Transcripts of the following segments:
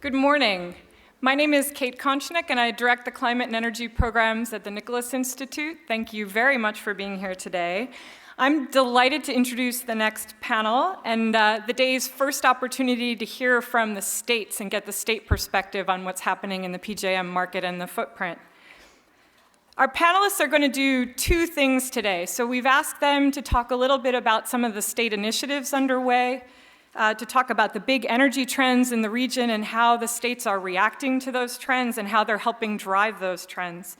Good morning. My name is Kate Konschnik, and I direct the Climate and Energy programs at the Nicholas Institute. Thank you very much for being here today. I'm delighted to introduce the next panel and the day's first opportunity to hear from the states and get the state perspective on what's happening in the PJM market and the footprint. Our panelists are going to do two things today. So we've asked them to talk a little bit about some of the state initiatives underway, to talk about the big energy trends in the region and how the states are reacting to those trends and how they're helping drive those trends.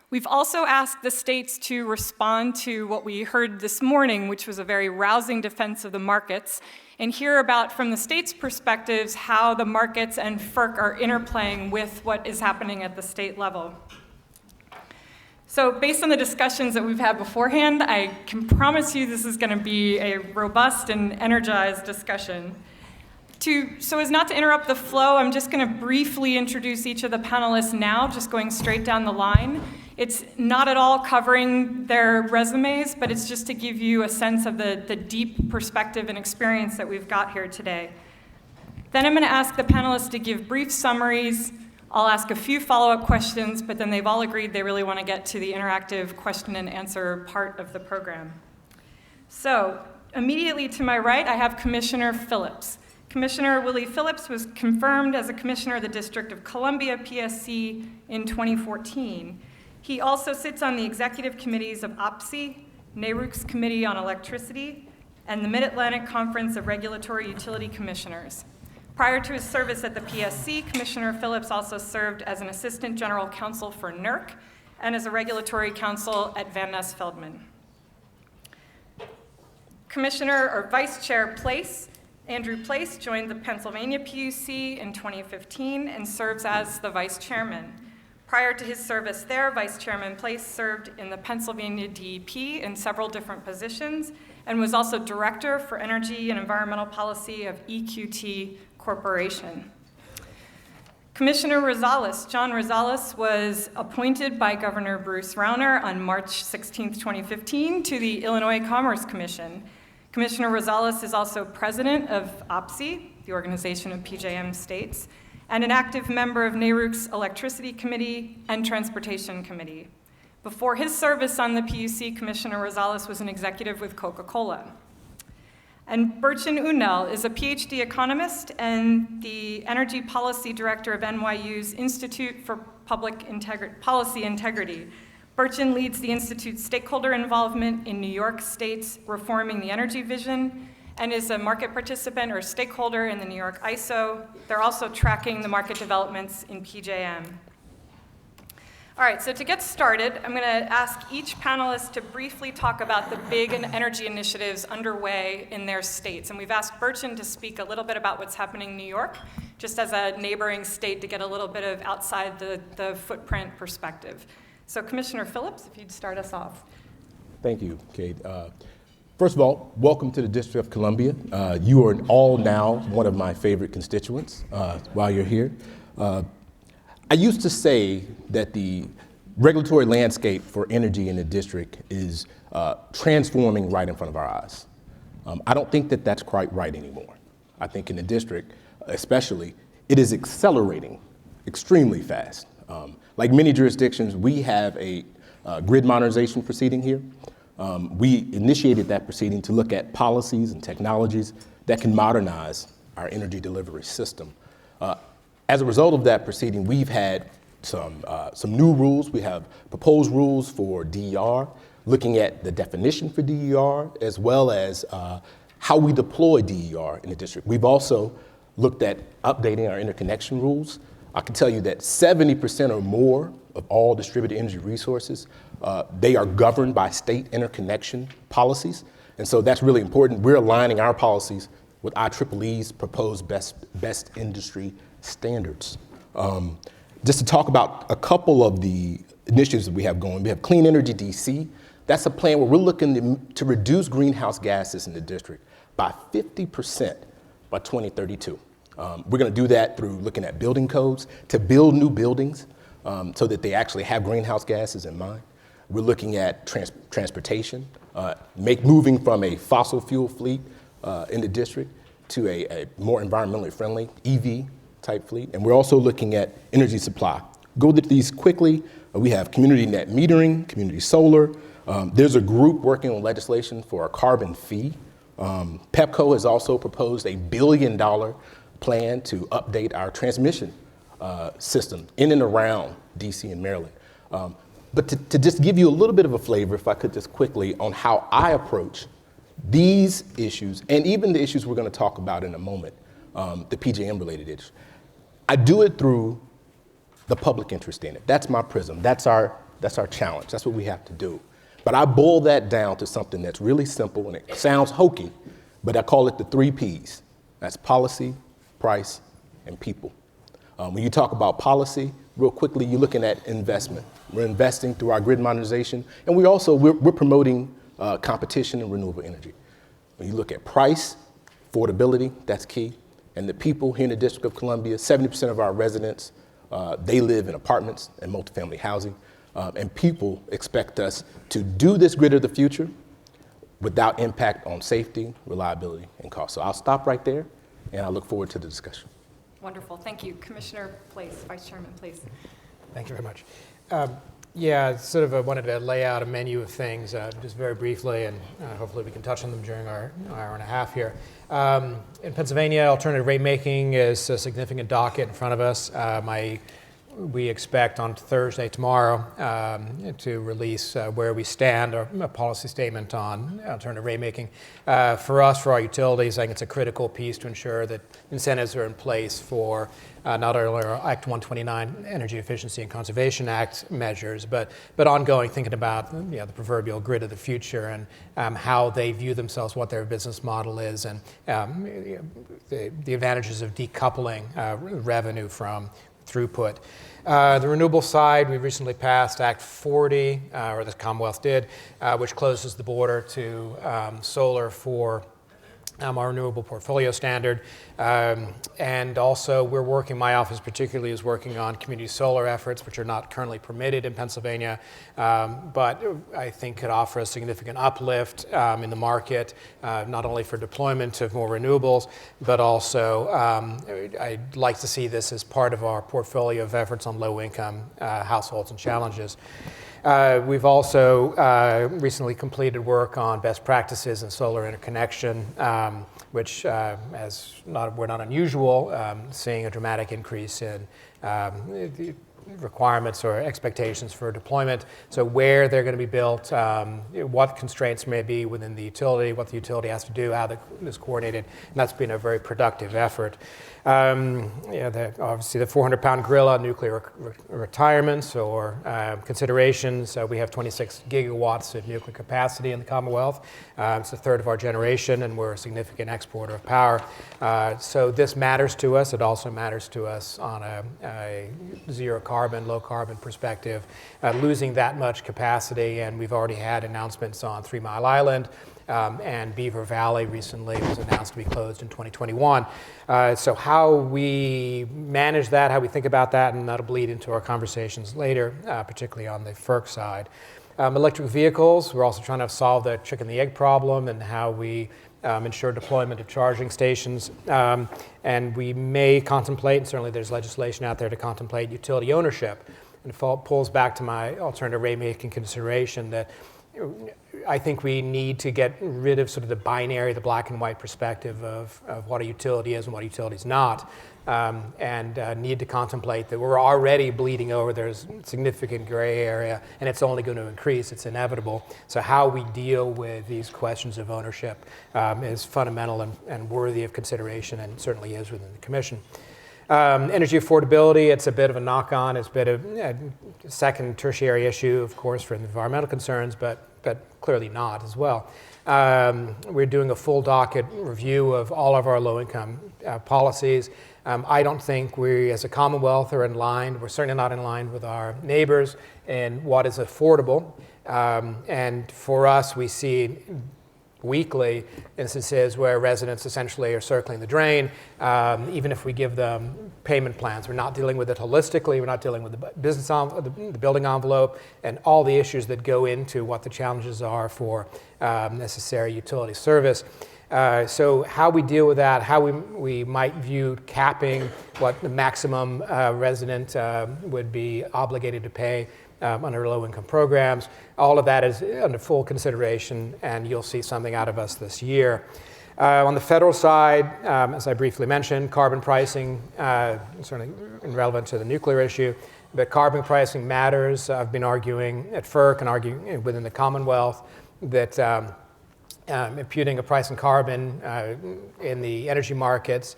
We've also asked the states to respond to what we heard this morning, which was a very rousing defense of the markets, and hear about, from the states' perspectives, how the markets and FERC are interplaying with what is happening at the state level. So based on the discussions that we've had beforehand, I can promise you this is going to be a robust and energized discussion. So as not to interrupt the flow, I'm just going to briefly introduce each of the panelists now, just going straight down the line. It's not at all covering their resumes, but it's just to give you a sense of the deep perspective and experience that we've got here today. Then I'm going to ask the panelists to give brief summaries. I'll ask a few follow-up questions, but then they've all agreed they really want to get to the interactive question and answer part of the program. So immediately to my right, I have Commissioner Phillips. Commissioner Willie Phillips was confirmed as a commissioner of the District of Columbia PSC in 2014. He also sits on the executive committees of OPSI, NARUC's Committee on Electricity, and the Mid-Atlantic Conference of Regulatory Utility Commissioners. Prior to his service at the PSC, Commissioner Phillips also served as an assistant general counsel for NERC and as a regulatory counsel at Van Ness Feldman. Commissioner or Vice Chair Place, Andrew Place, joined the Pennsylvania PUC in 2015 and serves as the vice chairman. Prior to his service there, Vice Chairman Place served in the Pennsylvania DEP in several different positions and was also Director for Energy and Environmental Policy of EQT Corporation. Commissioner Rosales, John Rosales, was appointed by Governor Bruce Rauner on March 16, 2015 to the Illinois Commerce Commission. Commissioner Rosales is also president of OPSI, the organization of PJM states, and an active member of NARUC's Electricity Committee and Transportation Committee. Before his service on the PUC, Commissioner Rosales was an executive with Coca-Cola. And Burcin Unel is a PhD economist and the Energy Policy Director of NYU's Institute for Policy Integrity. Burcin leads the Institute's stakeholder involvement in New York State's Reforming the Energy Vision and is a market participant or stakeholder in the New York ISO. They're also tracking the market developments in PJM. All right, so to get started, I'm going to ask each panelist to briefly talk about the big energy initiatives underway in their states. And we've asked Burcin to speak a little bit about what's happening in New York, just as a neighboring state to get a little bit of outside the footprint perspective. So Commissioner Phillips, if you'd start us off. Thank you, Kate. First of all, welcome to the District of Columbia. You are all now one of my favorite constituents while you're here. I used to say that the regulatory landscape for energy in the district is transforming right in front of our eyes. I don't think that that's quite right anymore. I think in the district, especially, it is accelerating extremely fast. Like many jurisdictions, we have a grid modernization proceeding here. We initiated that proceeding to look at policies and technologies that can modernize our energy delivery system. As a result of that proceeding, we've had some new rules. We have proposed rules for DER, looking at the definition for DER, as well as how we deploy DER in the district. We've also looked at updating our interconnection rules. I can tell you that 70% or more of all distributed energy resources, they are governed by state interconnection policies. And so that's really important. We're aligning our policies with IEEE's proposed best industry standards. Just to talk about a couple of the initiatives that we have going, we have Clean Energy DC. That's a plan where we're looking to reduce greenhouse gases in the district by 50% by 2032. We're going to do that through looking at building codes to build new buildings so that they actually have greenhouse gases in mind. We're looking at transportation, moving from a fossil fuel fleet in the district to a more environmentally friendly EV type fleet. And we're also looking at energy supply. Go to these quickly. We have community net metering, community solar. There's a group working on legislation for a carbon fee. PEPCO has also proposed a $1 billion plan to update our transmission system in and around DC and Maryland. But to just give you a little bit of a flavor, if I could just quickly, on how I approach these issues, and even the issues we're going to talk about in a moment, the PJM-related issues. I do it through the public interest in it. That's my prism. That's our challenge. That's what we have to do. But I boil that down to something that's really simple, and it sounds hokey, but I call it the 3 Ps. That's policy, price, and people. When you talk about policy, real quickly, you're looking at investment. We're investing through our grid modernization, and we're promoting competition in renewable energy. When you look at price, affordability, that's key. And the people here in the District of Columbia, 70% of our residents, they live in apartments and multifamily housing. And people expect us to do this grid of the future without impact on safety, reliability, and cost. So I'll stop right there, and I look forward to the discussion. Wonderful, thank you. Commissioner Place, Vice Chairman Place. Thank you very much. Yeah, sort of wanted to lay out a menu of things just very briefly, and hopefully we can touch on them during our hour and a half here. In Pennsylvania, alternative rate making is a significant docket in front of us. We expect on Thursday, tomorrow, to release where we stand, or a policy statement on alternative rate making. For us, for our utilities, I think it's a critical piece to ensure that incentives are in place for not only our Act 129 Energy Efficiency and Conservation Act measures, but ongoing thinking about the proverbial grid of the future and how they view themselves, what their business model is, and the advantages of decoupling revenue from throughput. The renewable side, we recently passed Act 40, or the Commonwealth did, which closes the border to solar for our renewable portfolio standard. And also we're working, my office particularly is working on community solar efforts, which are not currently permitted in Pennsylvania, but I think could offer a significant uplift in the market, not only for deployment of more renewables, but also I'd like to see this as part of our portfolio of efforts on low-income households and challenges. We've also recently completed work on best practices in solar interconnection, which we're not unusual, seeing a dramatic increase in requirements or expectations for deployment. So where they're going to be built, what constraints may be within the utility, what the utility has to do, how that is coordinated, and that's been a very productive effort. Obviously the 400-pound gorilla, nuclear retirements or considerations. We have 26 gigawatts of nuclear capacity in the Commonwealth. It's a third of our generation, and we're a significant exporter of power. So this matters to us. It also matters to us on a zero carbon, low carbon perspective. Losing that much capacity, and we've already had announcements on 3 Mile Island, and Beaver Valley recently was announced to be closed in 2021. So how we manage that, how we think about that, and that'll bleed into our conversations later, particularly on the FERC side. Electric vehicles, we're also trying to solve the chicken and the egg problem and how we ensure deployment of charging stations. And we may contemplate, and certainly there's legislation out there to contemplate utility ownership. And it pulls back to my alternative rate making consideration that I think we need to get rid of sort of the binary, the black and white perspective of what a utility is and what a utility is not, and need to contemplate that we're already bleeding over. There's significant gray area, and it's only going to increase. It's inevitable. So how we deal with these questions of ownership is fundamental and worthy of consideration, and certainly is within the Commission. Energy affordability, it's a bit of a knock-on. It's a bit of a second tertiary issue, of course, for environmental concerns, but clearly not as well. We're doing a full docket review of all of our low-income policies. I don't think we, as a Commonwealth, are in line. We're certainly not in line with our neighbors in what is affordable. And for us, we see weekly instances where residents essentially are circling the drain, even if we give them payment plans. We're not dealing with it holistically. We're not dealing with the the building envelope and all the issues that go into what the challenges are for necessary utility service. So how we deal with that, how we might view capping what the maximum resident would be obligated to pay under low-income programs, all of that is under full consideration, and you'll see something out of us this year. On the federal side, as I briefly mentioned, carbon pricing, certainly relevant to the nuclear issue, but carbon pricing matters. I've been arguing at FERC and arguing within the Commonwealth that imputing a price on carbon in the energy markets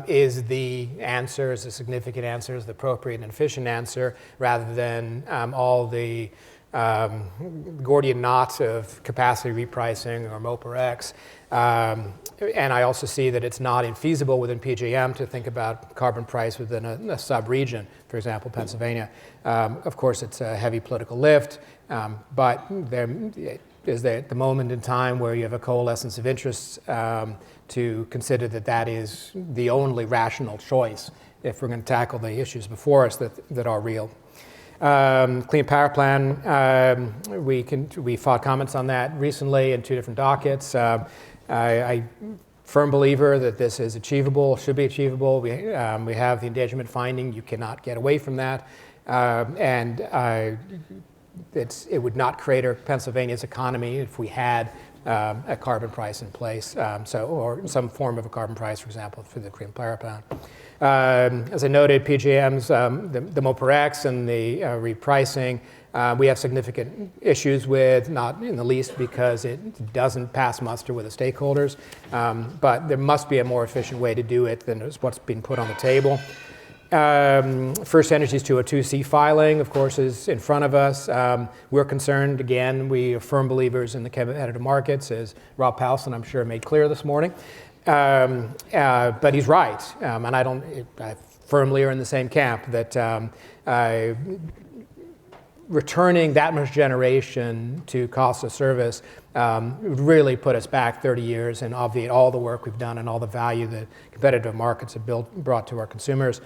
is the answer, is a significant answer, is the appropriate and efficient answer, rather than all the Gordian knots of capacity repricing or MOPR-X. And I also see that it's not infeasible within PJM to think about carbon price within a sub-region, for example, Pennsylvania. Of course, it's a heavy political lift, but there is the moment in time where you have a coalescence of interests to consider that that is the only rational choice if we're going to tackle the issues before us that are real. Clean Power Plan, we fought comments on that recently in 2 different dockets. I firm believer that this is achievable, should be achievable. We have the endangerment finding. You cannot get away from that. It would not crater Pennsylvania's economy if we had a carbon price in place, or some form of a carbon price, for example, through the Clean Power Plan. As I noted, PJM's, the MOPR-X and the repricing, we have significant issues with, not in the least because it doesn't pass muster with the stakeholders, but there must be a more efficient way to do it than what's been put on the table. First Energy's 202C filing, of course, is in front of us. We're concerned, again, we are firm believers in the competitive markets, as Rob Powelson, I'm sure, made clear this morning. But he's right, and I firmly are in the same camp that returning that much generation to cost of service would really put us back 30 years and obviate all the work we've done and all the value that competitive markets have brought to our consumers.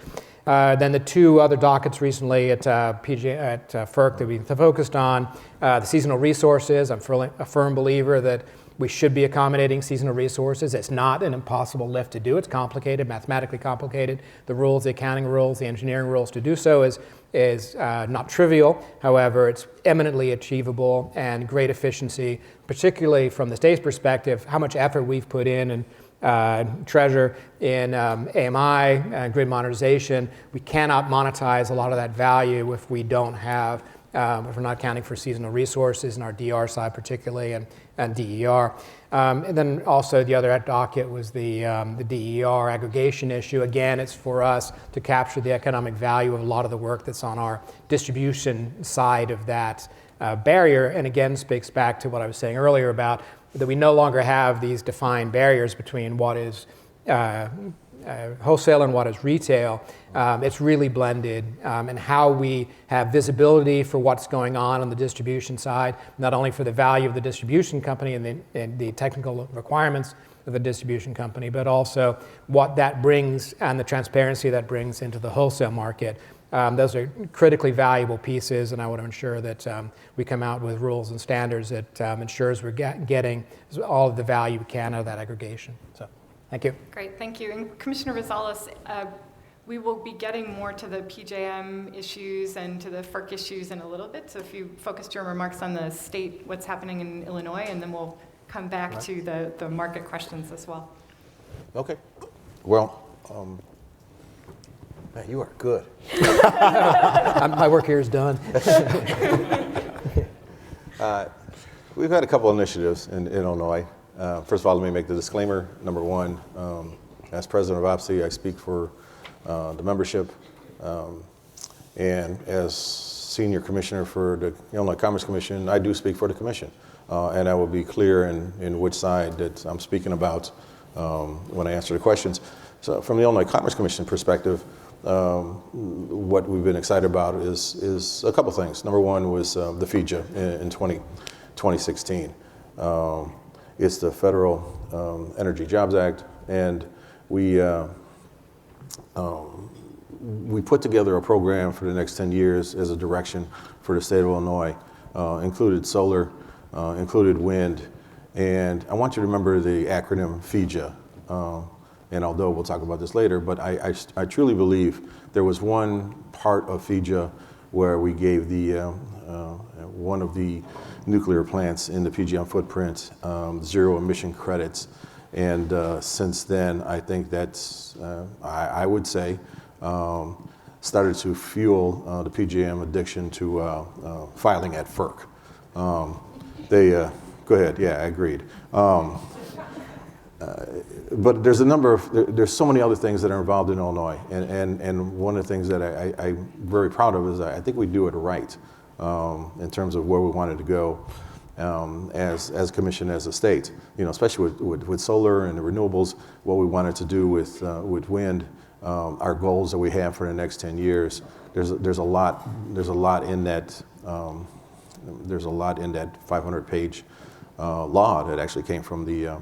Then the 2 other dockets recently at FERC that we focused on, the seasonal resources. I'm a firm believer that we should be accommodating seasonal resources. It's not an impossible lift to do. It's complicated, mathematically complicated. The rules, the accounting rules, the engineering rules to do so is not trivial. However, it's eminently achievable and great efficiency, particularly from the state's perspective, how much effort we've put in and treasure in AMI, grid modernization. We cannot monetize a lot of that value if we don't have, if we're not accounting for seasonal resources in our DR side particularly, and DER. And then also the other docket was the DER aggregation issue. Again, it's for us to capture the economic value of a lot of the work that's on our distribution side of that barrier. And again, speaks back to what I was saying earlier about that we no longer have these defined barriers between what is wholesale and what is retail. It's really blended, and how we have visibility for what's going on the distribution side, not only for the value of the distribution company and the technical requirements of the distribution company, but also what that brings and the transparency that brings into the wholesale market. Those are critically valuable pieces, and I want to ensure that we come out with rules and standards that ensures we're getting all of the value we can out of that aggregation. So, thank you. Great, thank you. And Commissioner Rosales, we will be getting more to the PJM issues and to the FERC issues in a little bit. So if you focused your remarks on the state, what's happening in Illinois, and then we'll come back to the market questions as well. Okay. Well, man, you are good. My work here is done. We've had a couple initiatives in Illinois. First of all, let me make the disclaimer. Number one, as president of OPSI, I speak for the membership, and as senior commissioner for the Illinois Commerce Commission, I do speak for the commission, and I will be clear in which side that I'm speaking about when I answer the questions. So from the Illinois Commerce Commission perspective, what we've been excited about is a couple things. Number one was the FEJA in 2016. It's the Federal Energy Jobs Act, and we put together a program for the next 10 years as a direction for the state of Illinois. Included solar, included wind, And I want you to remember the acronym PJM. And although we'll talk about this later, but I truly believe there was one part of PJM where we gave the one of the nuclear plants in the PJM footprint zero emission credits. And since then, I think that's, I would say, started to fuel the PJM addiction to filing at FERC. Go ahead, yeah, I agreed. But there's a number of, there's so many other things that are involved in Illinois. And one of the things that I'm very proud of is I think we do it right in terms of where we wanted to go as a commission, as a state. You know, especially with solar and the renewables, what we wanted to do with wind, our goals that we have for the next 10 years. There's a lot in that. There's a lot in that 500-page law that actually came from the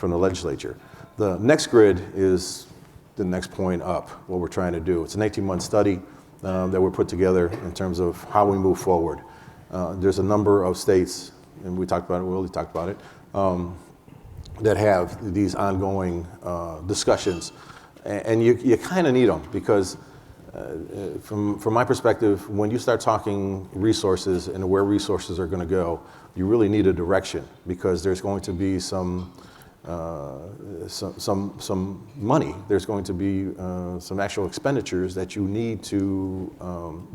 legislature. The next grid is the next point up, what we're trying to do. It's an 18-month study that we're put together in terms of how we move forward. There's a number of states, and we talked about it, Willie talked about it, that have these ongoing discussions. And you kind of need them because from my perspective, when you start talking resources and where resources are going to go, you really need a direction because there's going to be some money. There's going to be some actual expenditures that you need to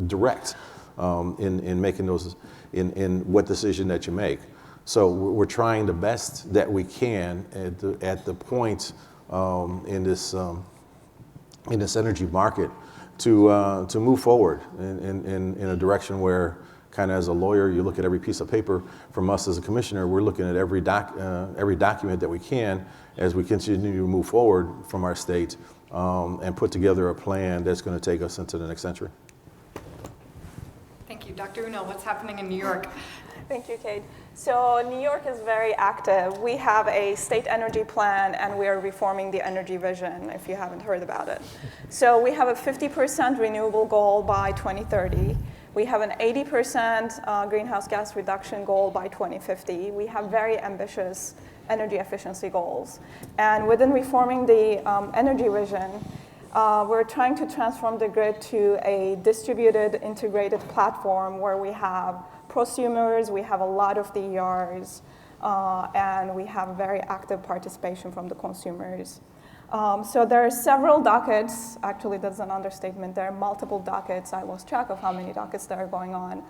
direct in making those, in what decision that you make. So we're trying the best that we can at the point in this energy market to move forward in a direction where, kind of as a lawyer, you look at every piece of paper. From us as a commissioner, we're looking at every document that we can as we continue to move forward from our state and put together a plan that's going to take us into the next century. Thank you. Dr. Unel, what's happening in New York? Thank you, Kate. So New York is very active. We have a state energy plan, and we are reforming the energy vision, if you haven't heard about it. So we have a 50% renewable goal by 2030. We have an 80% greenhouse gas reduction goal by 2050. We have very ambitious energy efficiency goals. And within reforming the energy vision, we're trying to transform the grid to a distributed, integrated platform where we have prosumers, we have a lot of DERs, and we have very active participation from the consumers. So there are several dockets. Actually, that's an understatement. There are multiple dockets. I lost track of how many dockets there are going on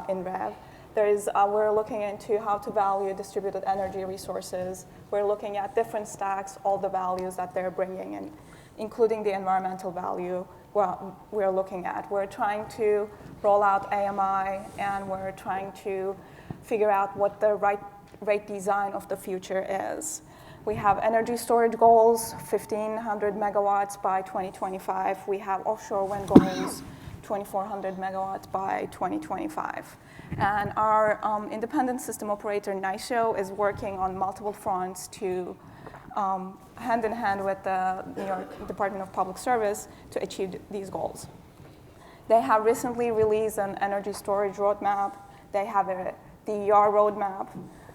in REV. We're looking into how to value distributed energy resources. We're looking at different stacks, all the values that they're bringing in, including the environmental value. We're looking at. We're trying to roll out AMI, and we're trying to figure out what the right rate design of the future is. We have energy storage goals, 1,500 megawatts by 2025. We have offshore wind goals, 2,400 megawatts by 2025. And our independent system operator, NYSEO, is working on multiple fronts to hand in hand with the New York Department of Public Service to achieve these goals. They have recently released an energy storage roadmap. They have a DER roadmap.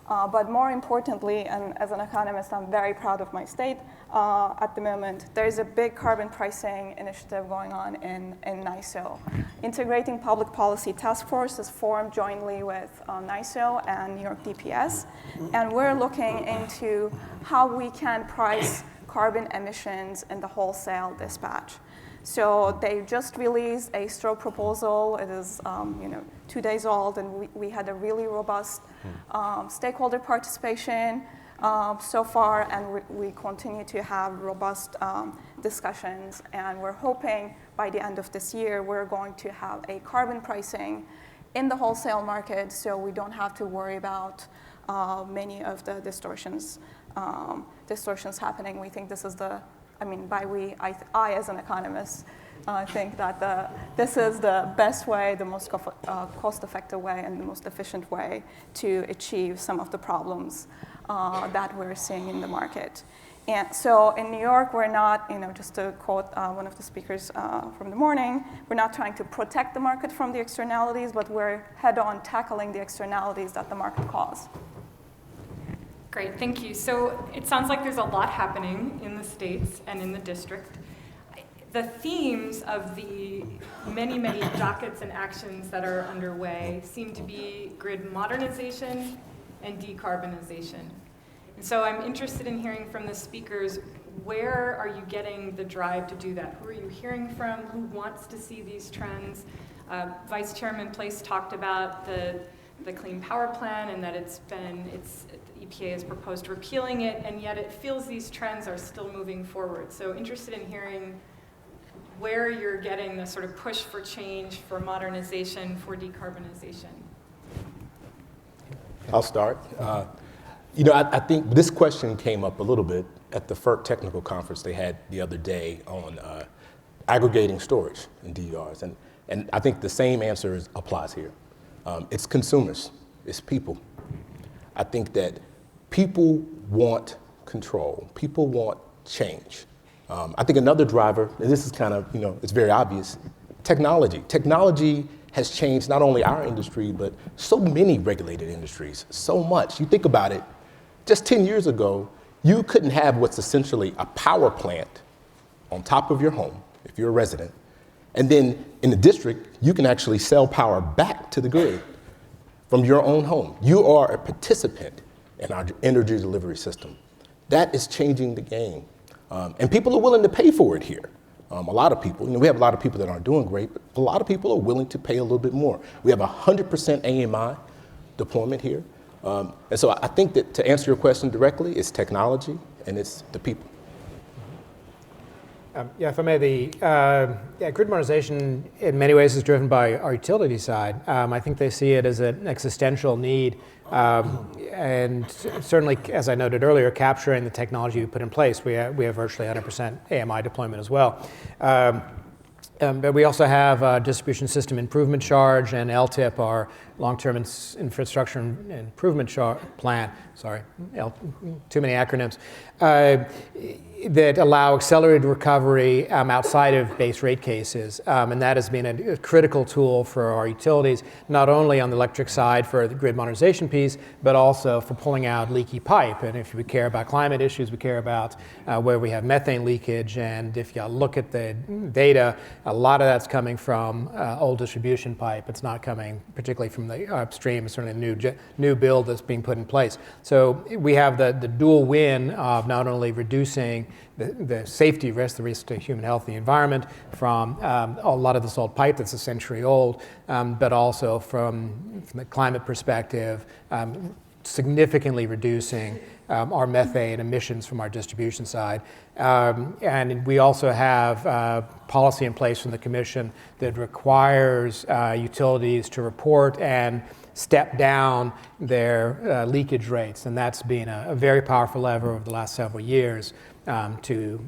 But more importantly, and as an economist, I'm very proud of my state at the moment, there's a big carbon pricing initiative going on in NYSEO. Integrating Public Policy Task Force is formed jointly with NYSEO and New York DPS. And we're looking into how we can price carbon emissions in the wholesale dispatch. So they just released a STRO proposal. It is 2 days old, and we had a really robust stakeholder participation so far, and we continue to have robust discussions. And we're hoping by the end of this year, we're going to have a carbon pricing in the wholesale market, so we don't have to worry about many of the distortions happening. We think this is I as an economist think that this is the best way, the most cost-effective way, and the most efficient way to achieve some of the problems that we're seeing in the market. And so in New York, we're not, just to quote one of the speakers from the morning, we're not trying to protect the market from the externalities, but we're head-on tackling the externalities that the market causes. Great, thank you. So it sounds like there's a lot happening in the states and in the district. The themes of the many, many dockets and actions that are underway seem to be grid modernization and decarbonization. And so I'm interested in hearing from the speakers, where are you getting the drive to do that? Who are you hearing from? Who wants to see these trends? Vice Chairman Place talked about the Clean Power Plan and that EPA has proposed repealing it, and yet it feels these trends are still moving forward. So interested in hearing where you're getting the sort of push for change, for modernization, for decarbonization. I'll start. I think this question came up a little bit at the FERC technical conference they had the other day on aggregating storage in DERs. And I think the same answer applies here. It's consumers, it's people. I think that people want control, people want change. I think another driver, and this is kind of, it's very obvious, technology. Technology has changed not only our industry, but so many regulated industries, so much. You think about it, just 10 years ago, you couldn't have what's essentially a power plant on top of your home, if you're a resident, and then in the district, you can actually sell power back to the grid from your own home. You are a participant in our energy delivery system. That is changing the game. And people are willing to pay for it here. A lot of people, we have a lot of people that aren't doing great, but a lot of people are willing to pay a little bit more. We have 100% AMI deployment here. And so I think that to answer your question directly, it's technology and it's the people. If I may, grid modernization in many ways is driven by our utility side. I think they see it as an existential need, and certainly, as I noted earlier, capturing the technology we put in place. We have virtually 100% AMI deployment as well. But we also have distribution system improvement charge and LTIP, our long-term infrastructure improvement plan. Sorry, too many acronyms. That allow accelerated recovery outside of base rate cases. And that has been a critical tool for our utilities, not only on the electric side for the grid modernization piece, but also for pulling out leaky pipe. And if we care about climate issues, we care about where we have methane leakage. And if you look at the data, a lot of that's coming from old distribution pipe. It's not coming particularly from the upstream. It's certainly a new build that's being put in place. So we have the dual win of not only reducing the safety risk, the risk to human health and the environment from a lot of this old pipe that's a century old, but also from the climate perspective, significantly reducing our methane emissions from our distribution side. And we also have policy in place from the Commission that requires utilities to report and step down their leakage rates. And that's been a very powerful lever over the last several years to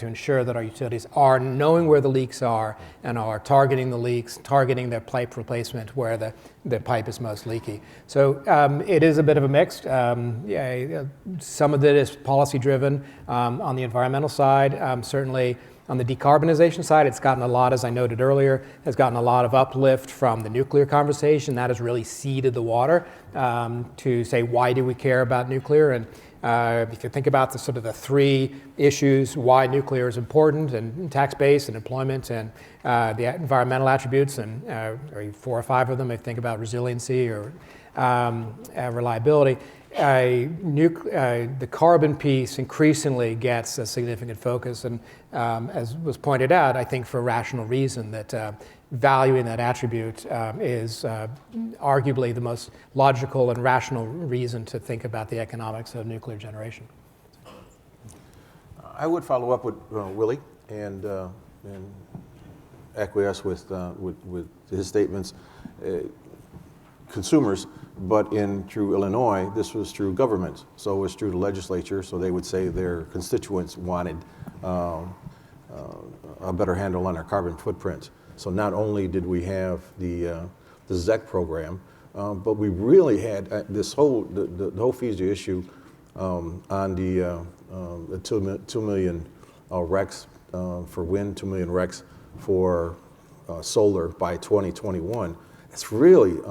ensure that our utilities are knowing where the leaks are and are targeting the leaks, targeting their pipe replacement where the pipe is most leaky. So it is a bit of a mix. Some of it is policy driven on the environmental side. Certainly on the decarbonization side, it's gotten a lot, as I noted earlier, has gotten a lot of uplift from the nuclear conversation. That has really seeded the water to say, why do we care about nuclear? And if you think about the sort of the three issues why nuclear is important, and tax base and employment and the environmental attributes, and or 4 or 5 of them, if you think about resiliency or reliability, the carbon piece increasingly gets a significant focus, and as was pointed out, I think for a rational reason that valuing that attribute is arguably the most logical and rational reason to think about the economics of nuclear generation. I would follow up with Willie and acquiesce with his statements. Consumers, but through Illinois, this was through government, so it was through the legislature. So they would say their constituents wanted a better handle on our carbon footprint. So not only did we have the ZEC program, but we really had this whole the whole FISA issue on the 2 million RECs for wind, 2 million RECs for solar by 2021. It's really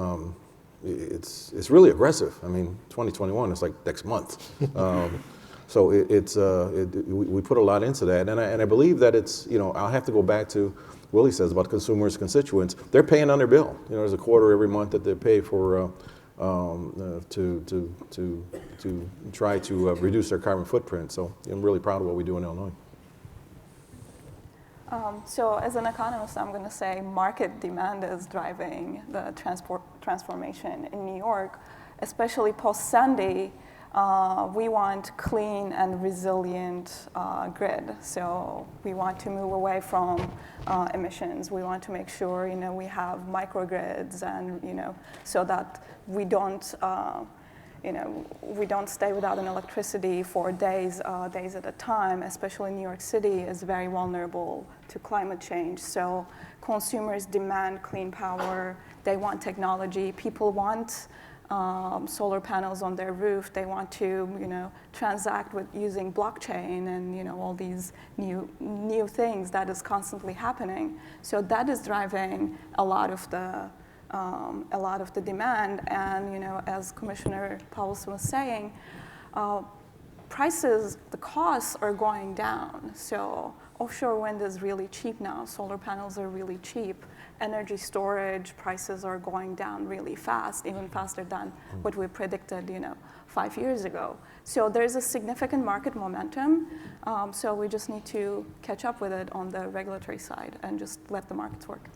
it's really aggressive. I mean, 2021 is like next month. So we put a lot into that, and I believe that it's, I'll have to go back to Willie says about consumers, constituents. They're paying on their bill. There's a quarter every month that they pay for to try to reduce their carbon footprint. So I'm really proud of what we do in Illinois. So as an economist, I'm going to say market demand is driving the transformation in New York, especially post-Sandy. We want clean and resilient grid. So we want to move away from emissions. We want to make sure, we have microgrids and, so that we don't stay without an electricity for days at a time. Especially New York City is very vulnerable to climate change. So consumers demand clean power. They want technology. People want solar panels on their roof. They want to, transact with using blockchain and, all these new things that is constantly happening. So that is driving a lot of the demand. And, as Commissioner Powles was saying, prices, the costs are going down. So offshore wind is really cheap now. Solar panels are really cheap. Energy storage prices are going down really fast, even faster than what we predicted, 5 years ago. So there's a significant market momentum. So we just need to catch up with it on the regulatory side and just let the markets work.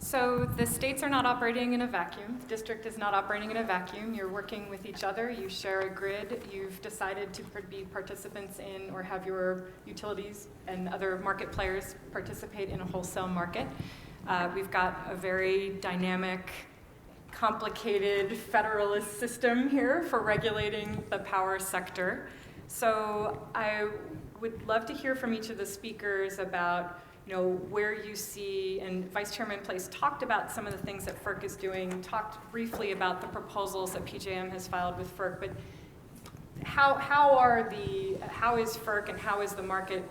So the states are not operating in a vacuum. The district is not operating in a vacuum. You're working with each other. You share a grid. You've decided to be participants in or have your utilities and other market players participate in a wholesale market. We've got a very dynamic, complicated federalist system here for regulating the power sector. So I would love to hear from each of the speakers about where you see, and Vice Chairman Place talked about some of the things that FERC is doing, talked briefly about the proposals that PJM has filed with FERC, but how is FERC and how is the market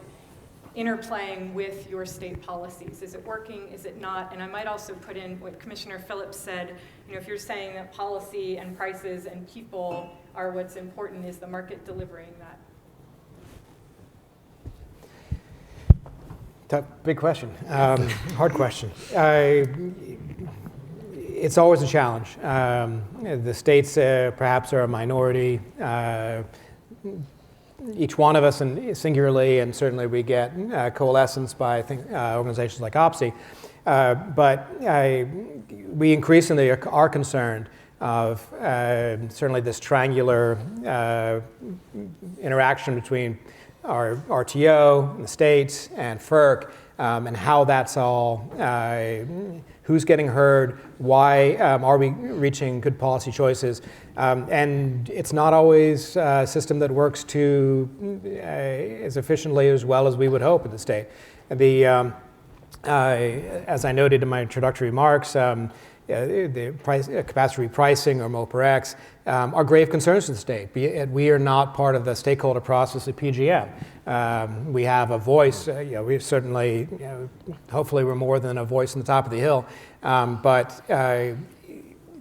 interplaying with your state policies? Is it working? Is it not? And I might also put in what Commissioner Phillips said, if you're saying that policy and prices and people are what's important, is the market delivering that? Big question, hard question. It's always a challenge. The states perhaps are a minority. Each one of us, and singularly, and certainly we get coalescence by organizations like OPSI. But we increasingly are concerned of certainly this triangular interaction between our RTO, the states, and FERC, and how that's all, who's getting heard, why are we reaching good policy choices, and it's not always a system that works as efficiently as well as we would hope in the state. As I noted in my introductory remarks, the capacity repricing or MOPR-X are grave concerns to the state. We are not part of the stakeholder process at PJM. We have a voice. We certainly, hopefully, we're more than a voice on the top of the hill. But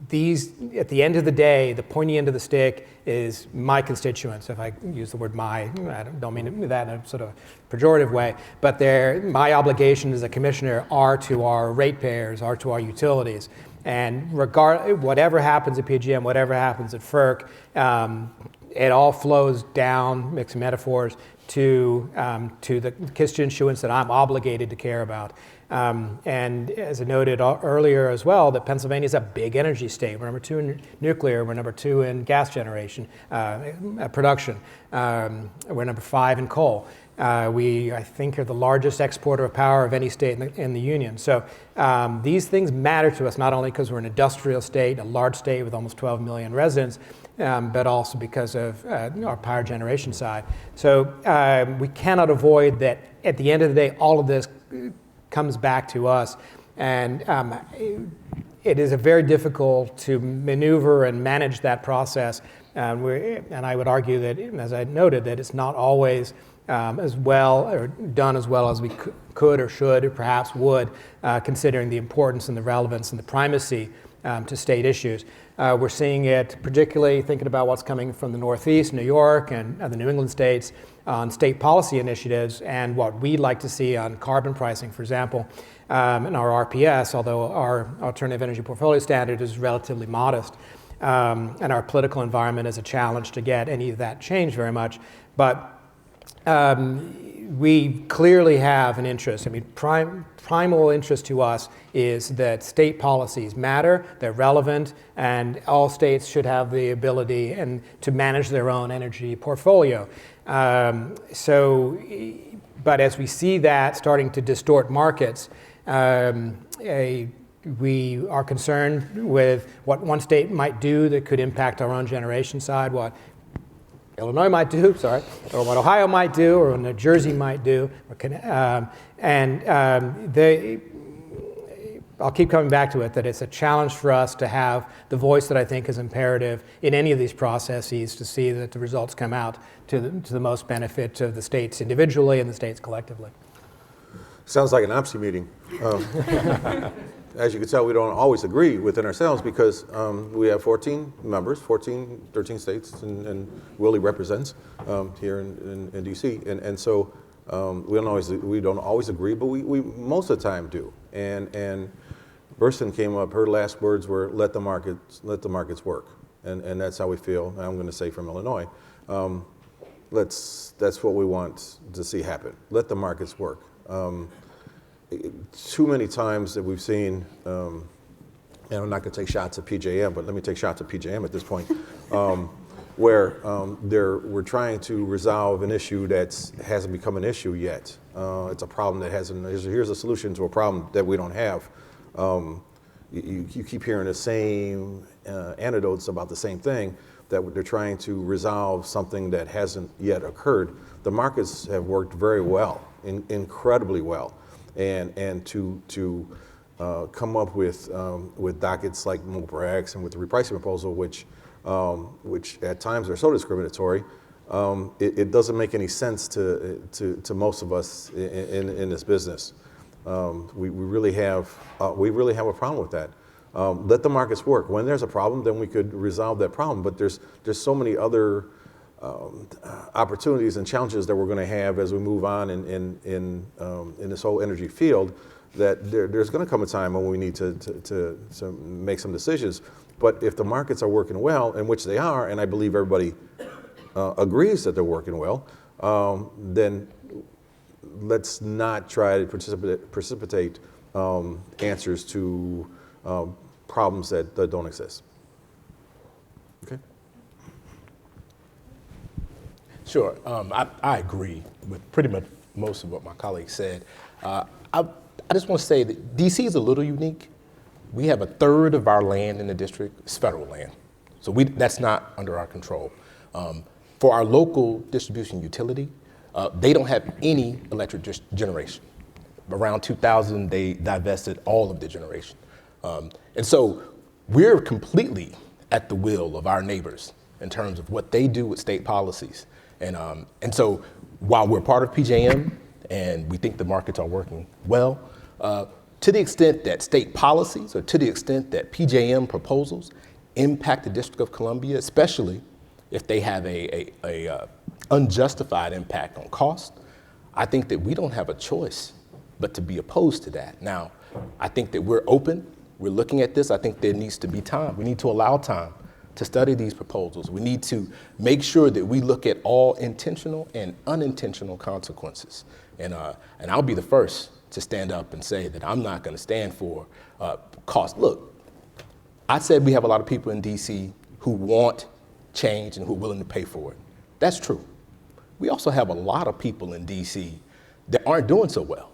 these, at the end of the day, the pointy end of the stick is my constituents. If I use the word "my," I don't mean that in a sort of pejorative way, but my obligation as a commissioner are to our ratepayers, are to our utilities. And whatever happens at PJM, whatever happens at FERC, it all flows down, mixing metaphors, to the constituents that I'm obligated to care about. And as I noted earlier as well, that Pennsylvania is a big energy state. We're number 2 in nuclear. We're number 2 in gas generation production. We're number 5 in coal. We, I think, are the largest exporter of power of any state in the union. So these things matter to us, not only because we're an industrial state, a large state with almost 12 million residents, but also because of our power generation side. So we cannot avoid that at the end of the day, all of this comes back to us. And it is very difficult to maneuver and manage that process. And I would argue that, as I noted, that it's not always as well or done as well as we could or should or perhaps would, considering the importance and the relevance and the primacy to state issues. We're seeing it particularly thinking about what's coming from the Northeast, New York, and the New England states on state policy initiatives and what we'd like to see on carbon pricing, for example, in our RPS, although our Alternative Energy Portfolio Standard is relatively modest. And our political environment is a challenge to get any of that changed very much. But we clearly have an interest. I mean, primal interest to us is that state policies matter, they're relevant, and all states should have the ability to manage their own energy portfolio. But as we see that starting to distort markets, we are concerned with what one state might do that could impact our own generation side, what Illinois might do, or what Ohio might do, or what New Jersey might do. I'll keep coming back to it, that it's a challenge for us to have the voice that I think is imperative in any of these processes to see that the results come out to the most benefit of the states individually and the states collectively. Sounds like an OPSI meeting. As you can tell, we don't always agree within ourselves because we have 14 members, 13 states, and Willie represents here in DC. And so we don't always agree, but we most of the time do. And Burcin came up, her last words were, let the markets work. And that's how we feel, I'm going to say from Illinois. That's what we want to see happen. Let the markets work. Too many times that we've seen, and I'm not going to take shots at PJM, but let me take shots at PJM at this point, where we're trying to resolve an issue that hasn't become an issue yet. It's a problem that hasn't, here's a solution to a problem that we don't have. You keep hearing the same anecdotes about the same thing, that they're trying to resolve something that hasn't yet occurred. The markets have worked very well, incredibly well. And to come up with dockets like MOPR-X and with the repricing proposal, which at times are so discriminatory, it doesn't make any sense to most of us in this business. We really have a problem with that. Let the markets work. When there's a problem, then we could resolve that problem. But there's so many other opportunities and challenges that we're going to have as we move on in this whole energy field, that there's going to come a time when we need to make some decisions. But if the markets are working well, in which they are, and I believe everybody agrees that they're working well, then let's not try to precipitate answers to problems that don't exist. Okay. Sure. I agree with pretty much most of what my colleagues said. I just want to say that DC is a little unique. We have a third of our land in the district is federal land. So that's not under our control. For our local distribution utility, they don't have any electric generation. Around 2000, they divested all of the generation. And so we're completely at the will of our neighbors in terms of what they do with state policies. And so while we're part of PJM and we think the markets are working well, to the extent that state policies or to the extent that PJM proposals impact the District of Columbia, especially if they have a unjustified impact on cost, I think that we don't have a choice but to be opposed to that. Now, I think that we're open, we're looking at this. I think there needs to be time. We need to allow time to study these proposals. We need to make sure that we look at all intentional and unintentional consequences. And I'll be the first to stand up and say that I'm not going to stand for cost. Look, I said we have a lot of people in DC who want change and who are willing to pay for it. That's true. We also have a lot of people in DC that aren't doing so well.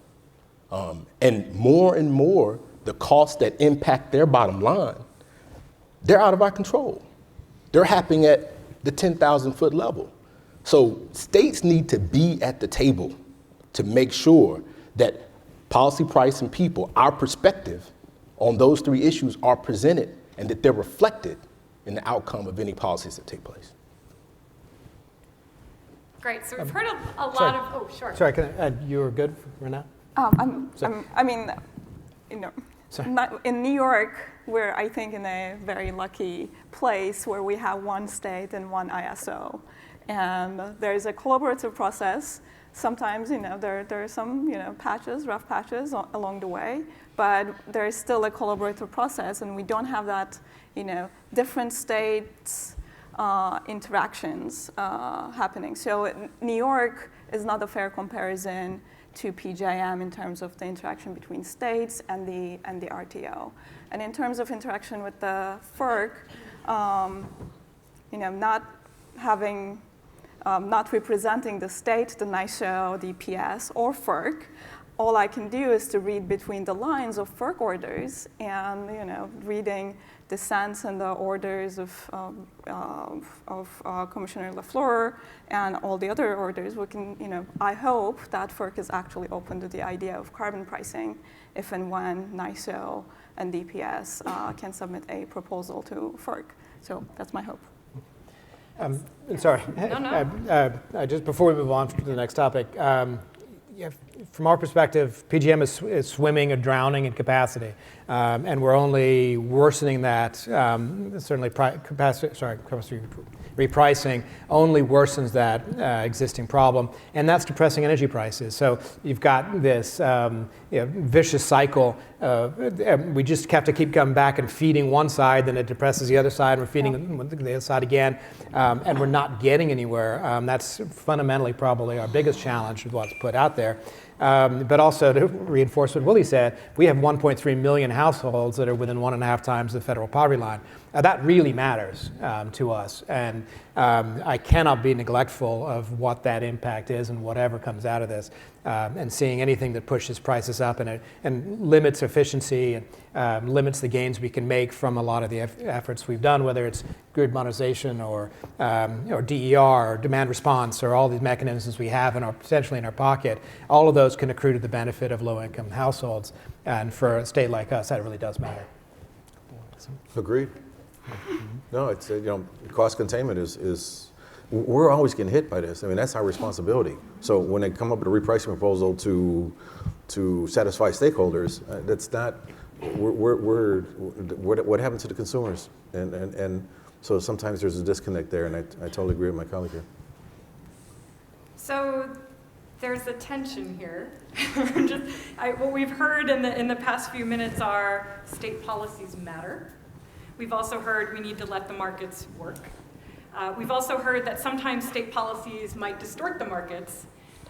And more, the costs that impact their bottom line, they're out of our control. They're happening at the 10,000-foot level. So states need to be at the table to make sure that policy, price, and people, our perspective on those three issues are presented and that they're reflected in the outcome of any policies that take place. Great, so we've heard a lot of, oh, sure. Sorry, you were good for now? I mean, you know, In New York, we're, I think, in a very lucky place where we have one state and one ISO. And there's a collaborative process. Sometimes, there are some, rough patches along the way, but there is still a collaborative process, and we don't have that, different states interactions happening. So New York is not a fair comparison to PJM in terms of the interaction between states and the RTO. And in terms of interaction with the FERC, not representing the state, the NYSO, the EPS, or FERC, all I can do is to read between the lines of FERC orders and reading dissents and the orders of Commissioner LaFleur and all the other orders. We can, I hope that FERC is actually open to the idea of carbon pricing if and when NYSO and DPS can submit a proposal to FERC. So that's my hope. Sorry. No. Just before we move on to the next topic, from our perspective, PJM is swimming or drowning in capacity, and we're only worsening that. Certainly, capacity repricing only worsens that existing problem, and that's depressing energy prices. So you've got this vicious cycle. We just have to keep coming back and feeding one side, then it depresses the other side, and we're feeding the other side again, and we're not getting anywhere. That's fundamentally probably our biggest challenge with what's put out there. But also to reinforce what Willie said, we have 1.3 million households that are within 1.5 times the federal poverty line. That really matters to us, and I cannot be neglectful of what that impact is and whatever comes out of this, and seeing anything that pushes prices up and limits efficiency and limits the gains we can make from a lot of the efforts we've done, whether it's grid modernization or DER or demand response or all these mechanisms we have potentially in our pocket. All of those can accrue to the benefit of low-income households, and for a state like us, that really does matter. Agreed. No, it's cost containment is we're always getting hit by this. I mean, that's our responsibility. So when they come up with a repricing proposal to satisfy stakeholders, that's not what happened to the consumers, and so sometimes there's a disconnect there, and I totally agree with my colleague here. So there's a tension here. What we've heard in the past few minutes are state policies matter. We've also heard we need to let the markets work. We've also heard that sometimes state policies might distort the markets.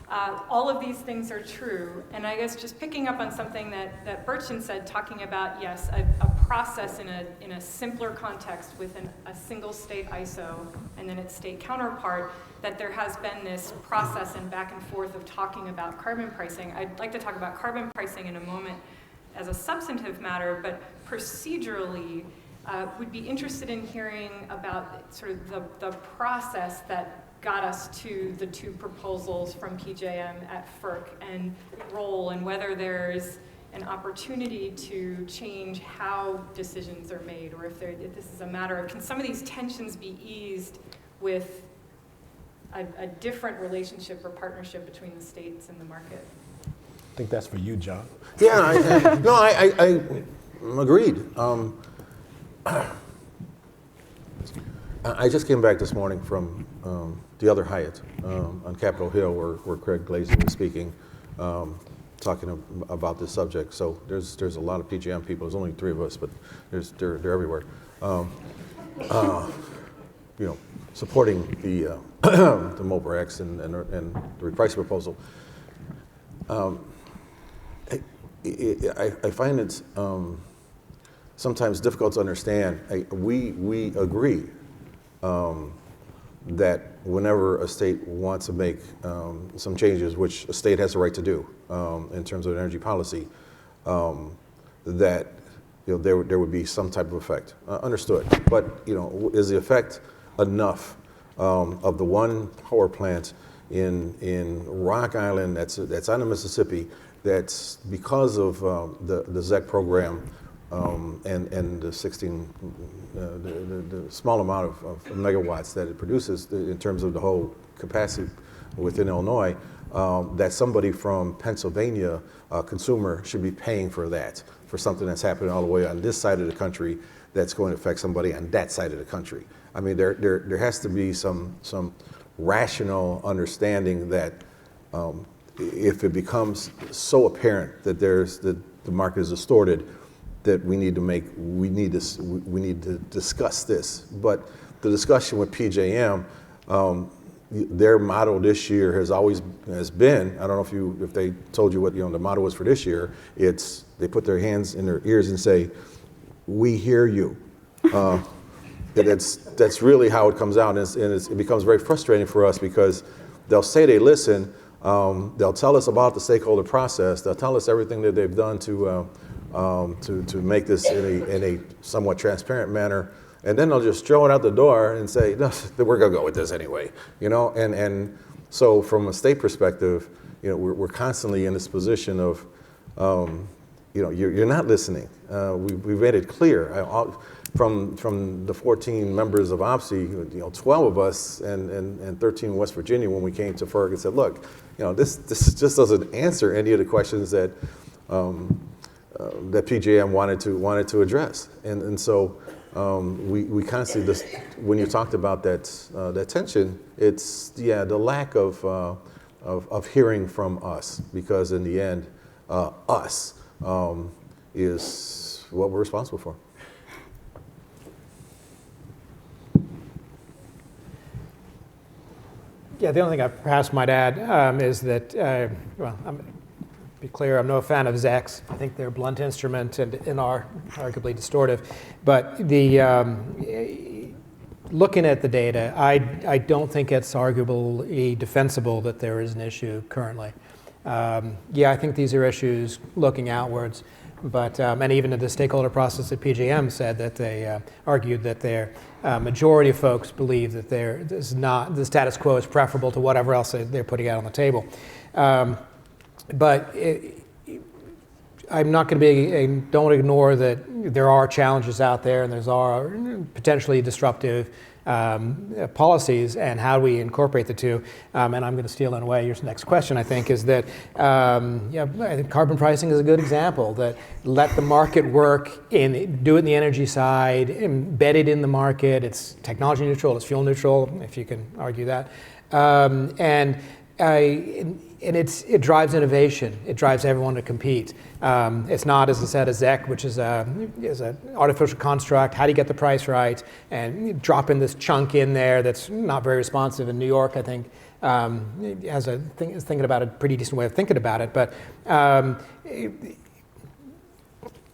All of these things are true, and I guess just picking up on something that Burcin said, talking about, yes, a process in a simpler context with a single state ISO and then its state counterpart, that there has been this process and back and forth of talking about carbon pricing. I'd like to talk about carbon pricing in a moment as a substantive matter, but procedurally, would be interested in hearing about sort of the process that got us to the two proposals from PJM at FERC and role, and whether there's an opportunity to change how decisions are made, or if this is a matter of, can some of these tensions be eased with a different relationship or partnership between the states and the market? I think that's for you, John. Yeah, I agreed. I just came back this morning from the other Hyatt on Capitol Hill, where Craig Glazer was speaking, talking about this subject. So there's a lot of PJM people. There's only 3 of us, but they're everywhere. Supporting the the MOPR X and the repricing proposal. I find it's sometimes difficult to understand. We agree that whenever a state wants to make some changes, which a state has a right to do in terms of energy policy, that there would be some type of effect. Understood. But is the effect enough of the one power plant in Rock Island that's on the Mississippi, that's because of the ZEC program and the 16 the small amount of megawatts that it produces in terms of the whole capacity within Illinois, that somebody from Pennsylvania, consumer, should be paying for that. for something that's happening all the way on this side of the country that's going to affect somebody on that side of the country. I mean, there has to be some rational understanding that if it becomes so apparent that the market is distorted, that we need to discuss this. But the discussion with PJM, their motto this year has been, I don't know if they told you what the motto was for this year. It's they put their hands in their ears and say, "We hear you." That's really how it comes out, and it becomes very frustrating for us because they'll say they listen, they'll tell us about the stakeholder process, they'll tell us everything that they've done to make this in a somewhat transparent manner, and then they'll just throw it out the door and say, "No, we're gonna go with this anyway," And so from a state perspective, we're constantly in this position of, you're not listening. We've made it clear. From the 14 members of OPSI, 12 of us and 13 in West Virginia, when we came to FERC and said, look, this just doesn't answer any of the questions that that PJM wanted to address, and so we constantly when you talked about that tension, it's the lack of hearing from us, because in the end, us is what we're responsible for. Yeah, the only thing I perhaps might add is that, be clear, I'm no fan of ZECs. I think they're a blunt instrument and are arguably distortive. But looking at the data, I don't think it's arguably defensible that there is an issue currently. I think these are issues looking outwards. But and even in the stakeholder process at PJM said that they argued that their majority of folks believe that the status quo is preferable to whatever else they're putting out on the table. But I'm not going to be. Don't ignore that there are challenges out there, and there are potentially disruptive policies, and how do we incorporate the two. And I'm going to steal in a way your next question, I think, is that I think carbon pricing is a good example, that let the market work, do it in the energy side, embed it in the market. It's technology neutral, it's fuel neutral, if you can argue that. It drives innovation. It drives everyone to compete. It's not, as I said, a ZEC, which is an artificial construct. How do you get the price right? And drop in this chunk in there that's not very responsive. In New York, I think, is thinking about a pretty decent way of thinking about it. But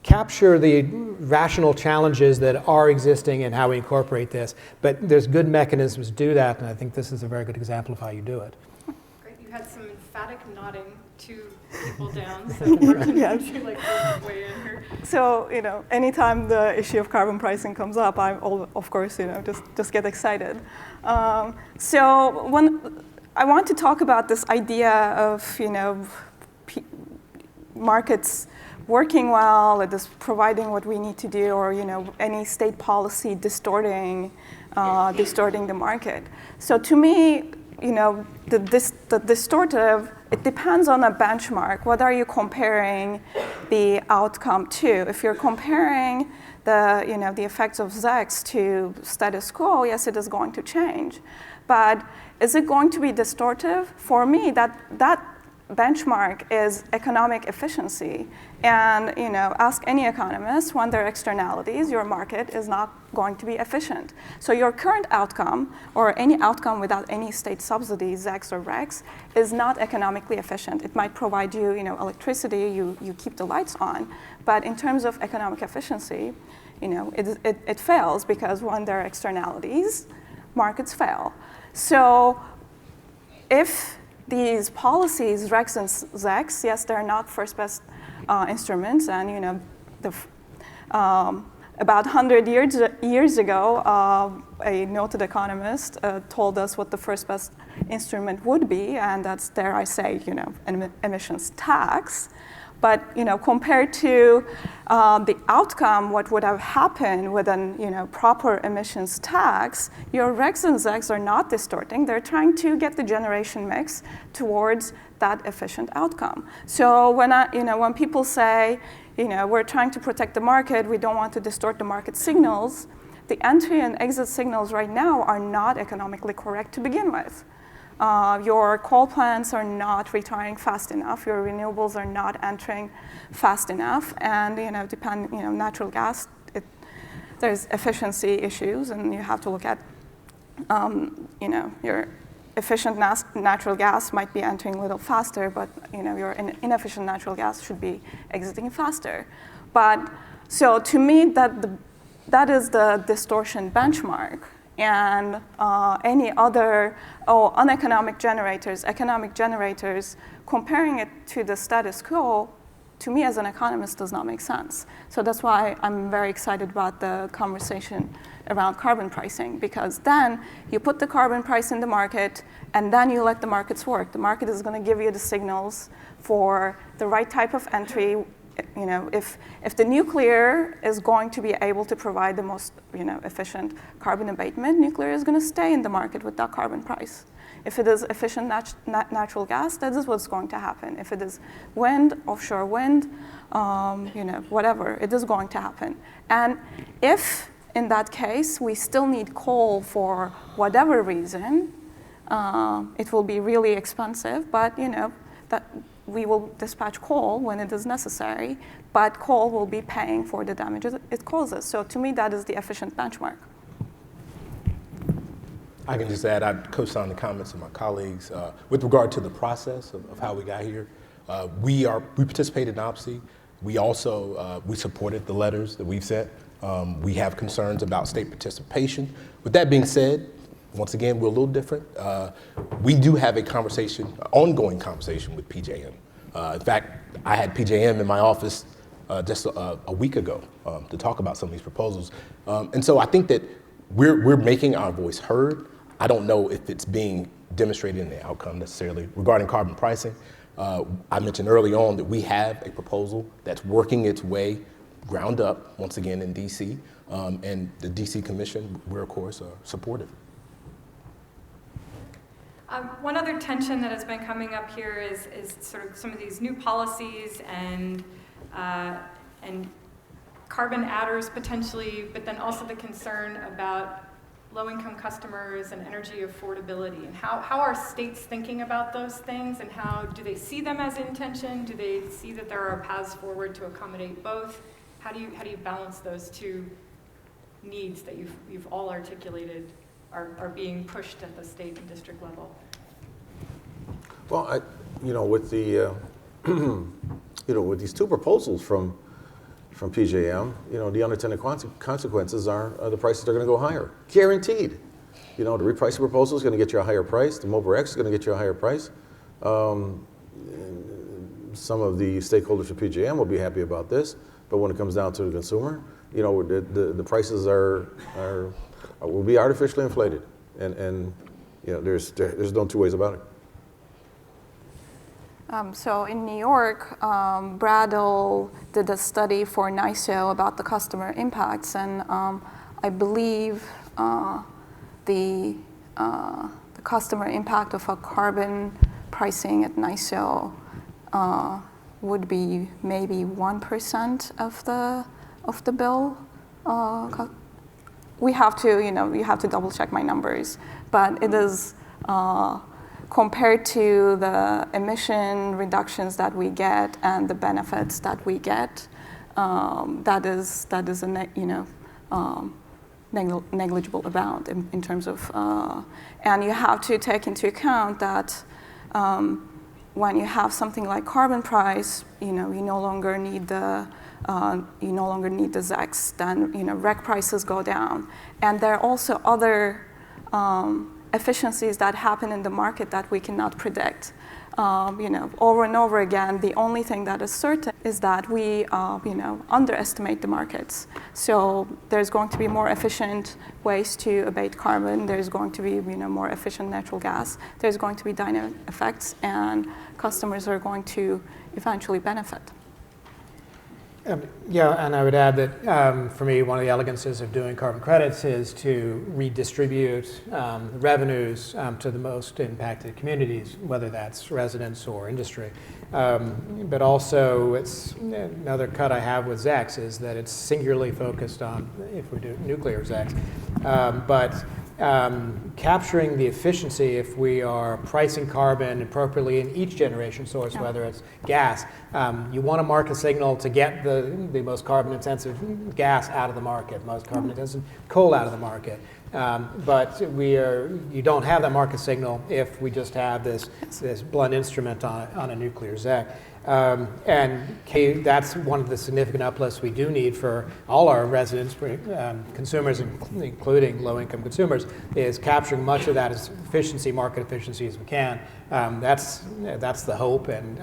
capture the rational challenges that are existing and how we incorporate this. But there's good mechanisms to do that, and I think this is a very good example of how you do it. Had some emphatic nodding to people down, so Burcin, Yes. would you like to weigh in here? So, anytime the issue of carbon pricing comes up, of course, just get excited. So when I want to talk about this idea of, markets working well, it is providing what we need to do, or, any state policy distorting the market. So to me, the distortive, it depends on a benchmark. What are you comparing the outcome to? If you're comparing the effects of ZECs to status quo, yes, it is going to change. But is it going to be distortive? For me, that benchmark is economic efficiency. And ask any economist, when there are externalities, your market is not going to be efficient. So your current outcome, or any outcome without any state subsidies, ZECs or RECs, is not economically efficient. It might provide you, electricity, you keep the lights on, but in terms of economic efficiency, it fails, because when there are externalities, markets fail. So if these policies, RECs and ZECs, yes, they're not first best instruments, and about 100 years ago, a noted economist told us what the first best instrument would be, and that's, dare I say, an emissions tax. But compared to the outcome, what would have happened with an proper emissions tax, your RECs and ZECs are not distorting. They're trying to get the generation mix towards that efficient outcome. So when people say, we're trying to protect the market. We don't want to distort the market signals. The entry and exit signals right now are not economically correct to begin with. Your coal plants are not retiring fast enough. Your renewables are not entering fast enough. And natural gas, there's efficiency issues, and you have to look at, your efficient natural gas might be entering a little faster, but your inefficient natural gas should be exiting faster. But so to me, that is the distortion benchmark. And any other uneconomic generators, economic generators, comparing it to the status quo, to me as an economist, does not make sense. So that's why I'm very excited about the conversation around carbon pricing, because then you put the carbon price in the market, and then you let the markets work. The market is going to give you the signals for the right type of entry. If the nuclear is going to be able to provide the most efficient carbon abatement, nuclear is going to stay in the market with that carbon price. If it is efficient natural gas, that is what's going to happen. If it is wind, offshore wind, whatever, it is going to happen. And if in that case we still need coal for whatever reason, it will be really expensive, but that we will dispatch coal when it is necessary, but coal will be paying for the damages it causes. So to me, that is the efficient benchmark. I can just add, I co-sign the comments of my colleagues. With regard to the process of how we got here, we participated in OPSI. We also, we supported the letters that we've sent. We have concerns about state participation. With that being said, once again, we're a little different. We do have a conversation, ongoing conversation with PJM. In fact, I had PJM in my office just a week ago to talk about some of these proposals. And so I think that we're making our voice heard. I don't know if it's being demonstrated in the outcome necessarily. Regarding carbon pricing, I mentioned early on that we have a proposal that's working its way ground up, once again, in DC. And the DC Commission, we're of course supportive. One other tension that has been coming up here is sort of some of these new policies and carbon adders potentially, but then also the concern about low-income customers and energy affordability, and how are states thinking about those things, and how do they see them as in tension? Do they see that there are paths forward to accommodate both? How do you balance those two needs that you've all articulated are being pushed at the state and district level? Well, with the with these two proposals from PJM, the unintended consequences are the prices are going to go higher, guaranteed. The repricing proposal is going to get you a higher price. The MOBRA X is going to get you a higher price. Some of the stakeholders of PJM will be happy about this, but when it comes down to the consumer, the prices will be artificially inflated, and there's no two ways about it. So in New York, Bradle did a study for NYSO about the customer impacts, and I believe the customer impact of a carbon pricing at NYSO would be maybe 1% of the bill. We have to, you have to double check my numbers, but it is. Compared to the emission reductions that we get and the benefits that we get, that is a negligible amount in terms of, and you have to take into account that when you have something like carbon price, you no longer need the ZECs. Then REC prices go down, and there are also other efficiencies that happen in the market that we cannot predict. Over and over again, the only thing that is certain is that we, underestimate the markets. So there's going to be more efficient ways to abate carbon. There's going to be, more efficient natural gas. There's going to be dynamic effects, and customers are going to eventually benefit. Yeah, and I would add that for me, one of the elegances of doing carbon credits is to redistribute revenues to the most impacted communities, whether that's residents or industry. But also, it's another cut I have with ZECs is that it's singularly focused on, if we do nuclear ZECs, but capturing the efficiency if we are pricing carbon appropriately in each generation source, whether it's gas. You want a market signal to get the most carbon intensive gas out of the market, most carbon intensive coal out of the market. But you don't have that market signal if we just have this blunt instrument on a nuclear ZEC. And that's one of the significant uplifts we do need for all our residents, consumers, including low-income consumers, is capturing much of that as market efficiency as we can. That's the hope and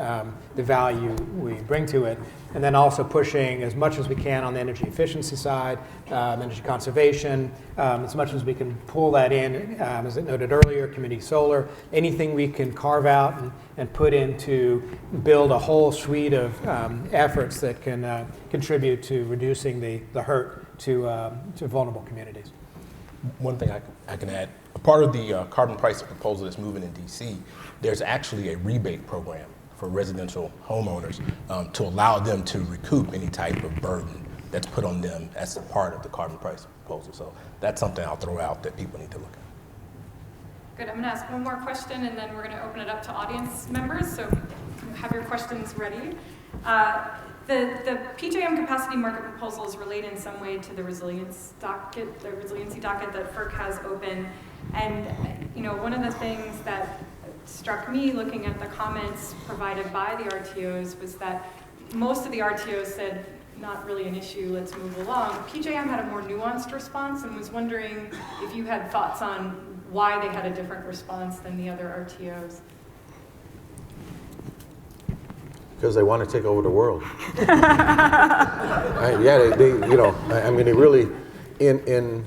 the value we bring to it. And then also pushing as much as we can on the energy efficiency side, energy conservation, as much as we can pull that in, as I noted earlier, community solar, anything we can carve out and put in to build a whole suite of efforts that can contribute to reducing the hurt to vulnerable communities. One thing I can add, a part of the carbon pricing proposal that's moving in DC, there's actually a rebate program for residential homeowners to allow them to recoup any type of burden that's put on them as a part of the carbon price proposal. So that's something I'll throw out that people need to look at. Good, I'm gonna ask one more question and then we're gonna open it up to audience members, so have your questions ready. The PJM capacity market proposal is related in some way to the resiliency docket that FERC has open. And one of the things that struck me looking at the comments provided by the RTOs was that most of the RTOs said, not really an issue, let's move along. PJM had a more nuanced response and was wondering if you had thoughts on why they had a different response than the other RTOs. Because they want to take over the world. They really, in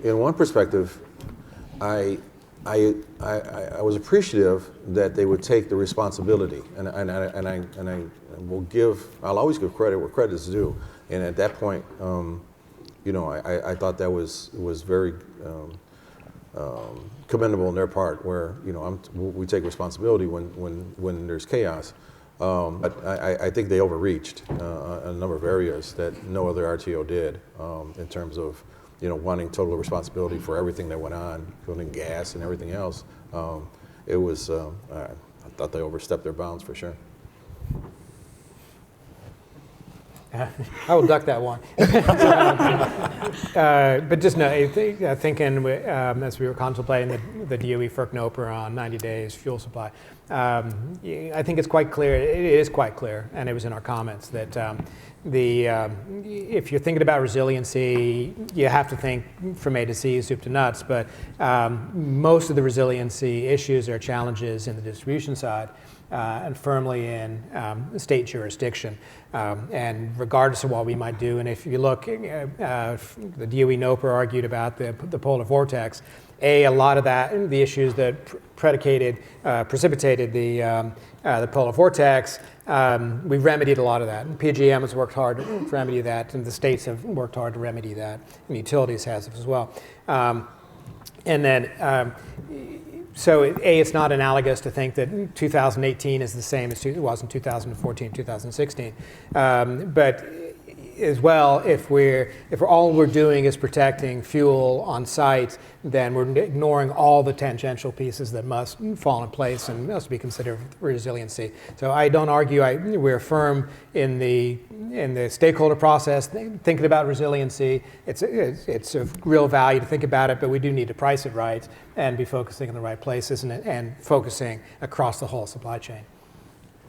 one perspective, I was appreciative that they would take the responsibility, and I'll always give credit where credit is due. And at that point, I thought that was very commendable on their part, where we take responsibility when there's chaos. But I think they overreached a number of areas that no other RTO did in terms of wanting total responsibility for everything that went on, including gas and everything else. I thought they overstepped their bounds for sure. I will duck that one. But just thinking as we were contemplating the DOE FERC NOPR on 90 days fuel supply, I think it's quite clear, it is quite clear, and it was in our comments, that if you're thinking about resiliency, you have to think from A to C, soup to nuts, but most of the resiliency issues are challenges in the distribution side. And firmly in state jurisdiction. And regardless of what we might do, and if you look, the DOE NOPR argued about the polar vortex. A lot of that, the issues that precipitated the polar vortex, we've remedied a lot of that. And PJM has worked hard to remedy that, and the states have worked hard to remedy that, and utilities has as well. And then, so it's not analogous to think that 2018 is the same as it was in 2014, 2016. But as well, if all we're doing is protecting fuel on site, then we're ignoring all the tangential pieces that must fall in place and must be considered resiliency. So I don't argue. We're firm in the stakeholder process, thinking about resiliency. It's of real value to think about it, but we do need to price it right and be focusing in the right places and focusing across the whole supply chain.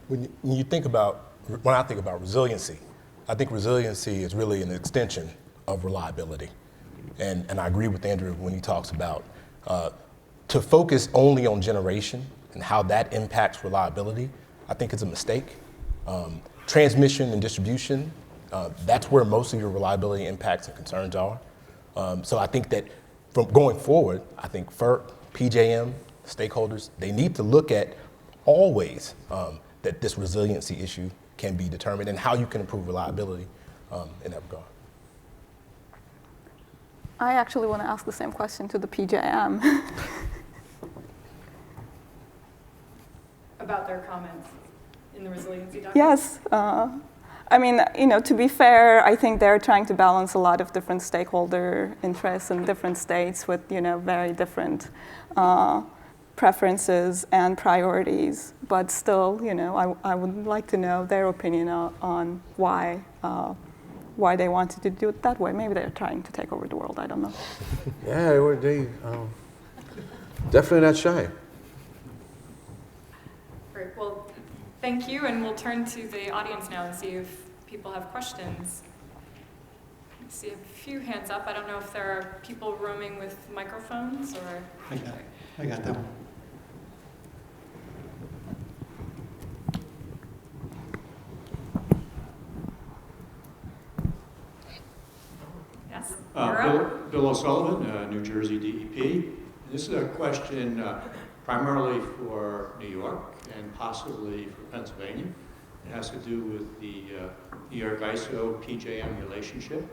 When I think about resiliency, I think resiliency is really an extension of reliability. And I agree with Andrew when he talks about to focus only on generation and how that impacts reliability, I think is a mistake. Transmission and distribution, that's where most of your reliability impacts and concerns are. So I think that from going forward, I think FERC, PJM, stakeholders, they need to look at always that this resiliency issue can be determined and how you can improve reliability in that regard. I actually want to ask the same question to the PJM. About their comments in the resiliency document? Yes. I mean, to be fair, I think they're trying to balance a lot of different stakeholder interests in different states with, very different preferences and priorities. But still, I would like to know their opinion on why they wanted to do it that way. Maybe they're trying to take over the world. I don't know. Yeah, they definitely not shy. Great. Well, thank you, and we'll turn to the audience now and see if people have questions. I see a few hands up. I don't know if there are people roaming with microphones or... I got that one. Yes, you're up. Bill O'Sullivan, New Jersey DEP. This is a question primarily for New York and possibly for Pennsylvania. It has to do with the New York ISO PJM relationship.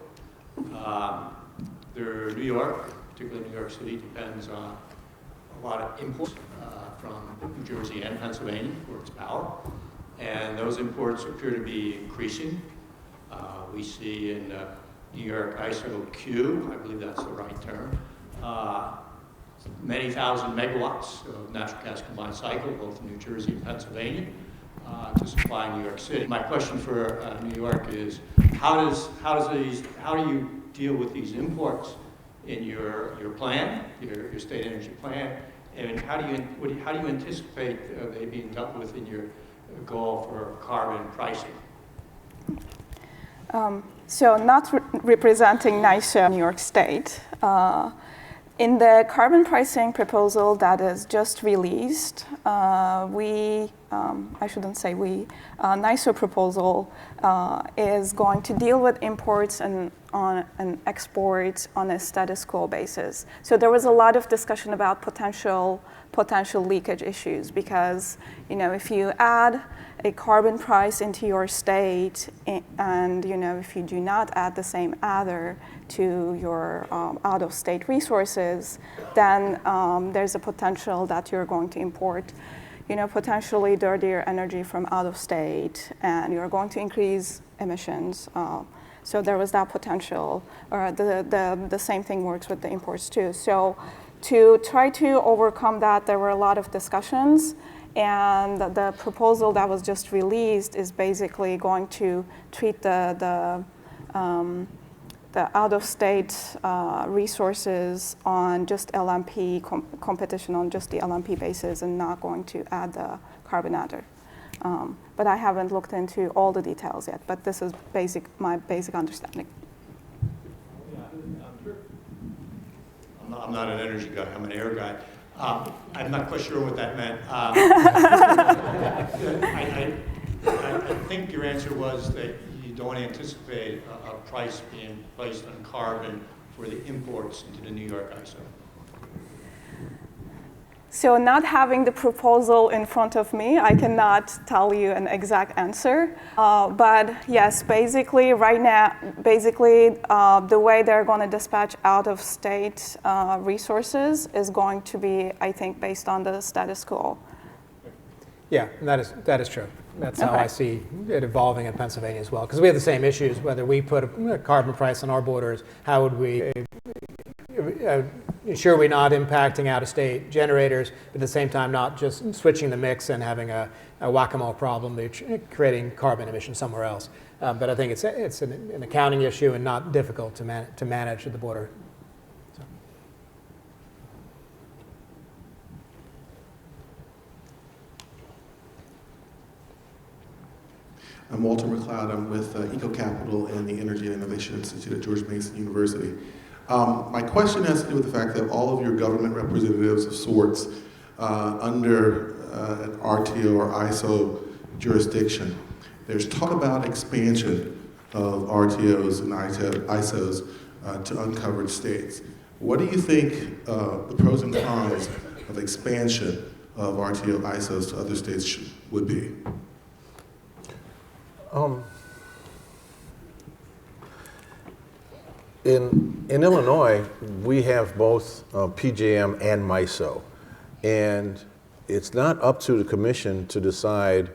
New York, particularly New York City, depends on a lot of imports from New Jersey and Pennsylvania for its power. And those imports appear to be increasing. We see in New York ISO Q, I believe that's the right term, many thousand megawatts of natural gas combined cycle, both in New Jersey and Pennsylvania, to supply New York City. My question for New York is, how do you deal with these imports in your plan, your state energy plan, and how do you anticipate they being dealt with in your goal for carbon pricing? So not representing NYSERDA New York State, in the carbon pricing proposal that is just released, NYSERDA proposal is going to deal with imports and exports on a status quo basis. So there was a lot of discussion about potential leakage issues because, if you add a carbon price into your state and, if you do not add the same adder to your out-of-state resources, then there's a potential that you're going to import, potentially dirtier energy from out-of-state, and you're going to increase emissions. So there was that potential. The same thing works with the imports too. So to try to overcome that, there were a lot of discussions. And the proposal that was just released is basically going to treat the out-of-state resources on just LMP competition on just the LMP basis, and not going to add the carbon adder. But I haven't looked into all the details yet. But this is my basic understanding. I'm not an energy guy. I'm an air guy. I'm not quite sure what that meant. I think your answer was that you don't anticipate a price being placed on carbon for the imports into the New York ISO. So not having the proposal in front of me, I cannot tell you an exact answer. But yes, basically right now, the way they're going to dispatch out-of-state resources is going to be, I think, based on the status quo. Yeah, and that is true. That's how I see it evolving in Pennsylvania as well. Because we have the same issues, whether we put a carbon price on our borders, how would we ensure we're not impacting out-of-state generators, but at the same time not just switching the mix and having a whack-a-mole problem, creating carbon emissions somewhere else. But I think it's an accounting issue and not difficult to manage at the border. So. I'm Walter McLeod. I'm with EcoCapital and the Energy and Innovation Institute at George Mason University. My question has to do with the fact that all of your government representatives of sorts under an RTO or ISO jurisdiction, there's talk about expansion of RTOs and ISOs to uncovered states. What do you think the pros and cons of expansion of RTO ISOs to other states would be? In Illinois, we have both PJM and MISO, and it's not up to the commission to decide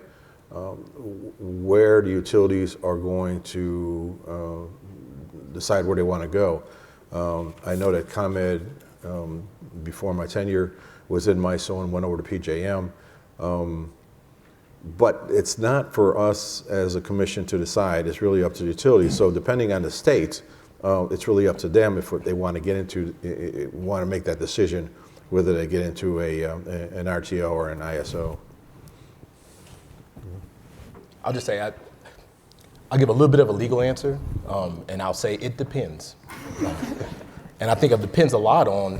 where the utilities are going to decide where they want to go. I know that ComEd, before my tenure, was in MISO and went over to PJM. But it's not for us as a commission to decide. It's really up to the utilities. So depending on the state, it's really up to them if they want to get into, want to make that decision, whether they get into an RTO or an ISO. I'll just say I'll give a little bit of a legal answer, and I'll say it depends. And I think it depends a lot on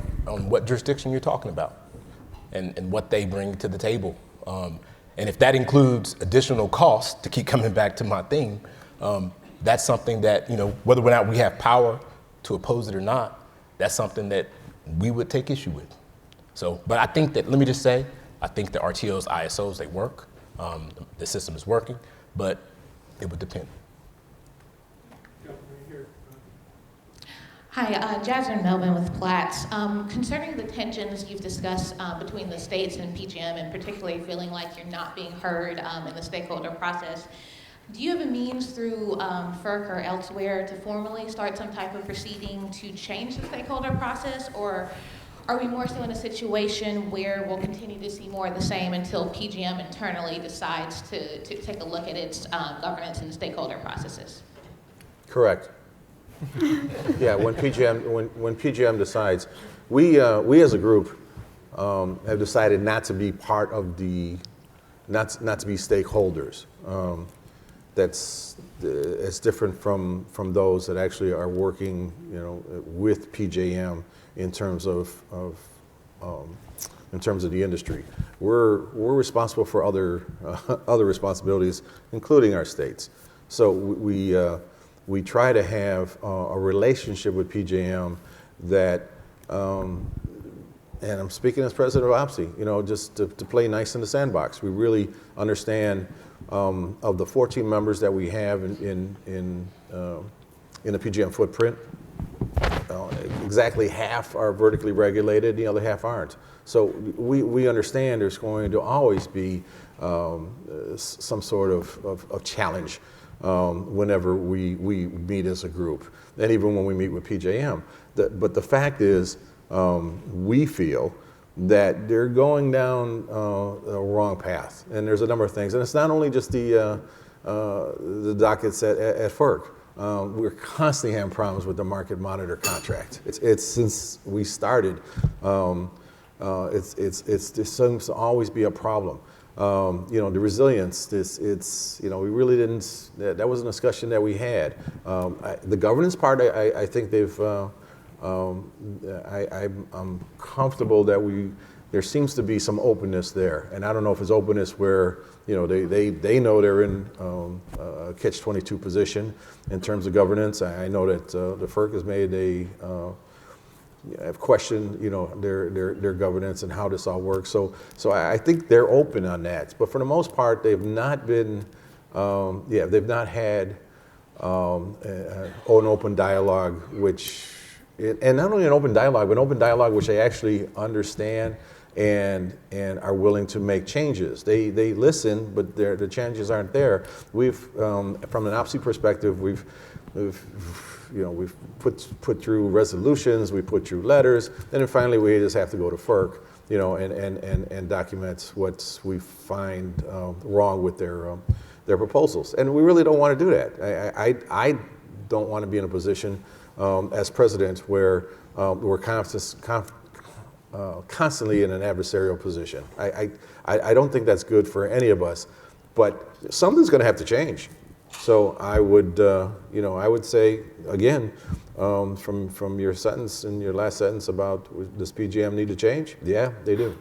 what jurisdiction you're talking about and what they bring to the table. And if that includes additional costs, to keep coming back to my theme, that's something that, whether or not we have power to oppose it or not, that's something that we would take issue with. So, but I think that, let me just say, I think the RTOs, ISOs, they work. The system is working, but it would depend. Hi, Jasmine Melvin with Platts. Concerning the tensions you've discussed between the states and PJM, and particularly feeling like you're not being heard in the stakeholder process, do you have a means through FERC or elsewhere to formally start some type of proceeding to change the stakeholder process, or are we more so in a situation where we'll continue to see more of the same until PJM internally decides to take a look at its governance and stakeholder processes? Correct. Yeah, when PJM decides, we as a group have decided not to be part of not to be stakeholders. It's different from those that actually are working, with PJM in terms of the industry. We're responsible for other responsibilities, including our states. So we try to have a relationship with PJM that, and I'm speaking as president of OPSI, just to play nice in the sandbox. We really understand of the 14 members that we have in the PJM footprint, exactly half are vertically regulated, the other half aren't. So we understand there's going to always be some sort of challenge whenever we meet as a group, and even when we meet with PJM. But the fact is, we feel that they're going down a wrong path, and there's a number of things. And it's not only just the dockets at FERC. We're constantly having problems with the market monitor contract. It's since we started, it seems to always be a problem. The resilience, we really didn't, that was a discussion that we had. The governance part, I think they've, I'm comfortable that there seems to be some openness there. And I don't know if it's openness where, they know they're in a catch-22 position in terms of governance. I know that the FERC has made have questioned, their governance and how this all works. So I think they're open on that. But for the most part, they've not been, they've not had an open dialogue, and not only an open dialogue, but an open dialogue which they actually understand and are willing to make changes. They listen, but the changes aren't there. We've, from an OPSI perspective, we've put through resolutions, we put through letters, and then finally we just have to go to FERC, and document what we find wrong with their proposals. And we really don't want to do that. I don't want to be in a position as president where we're constantly in an adversarial position. I don't think that's good for any of us, but something's going to have to change. So I would say again, from your sentence and your last sentence about does PJM need to change? Yeah, they do.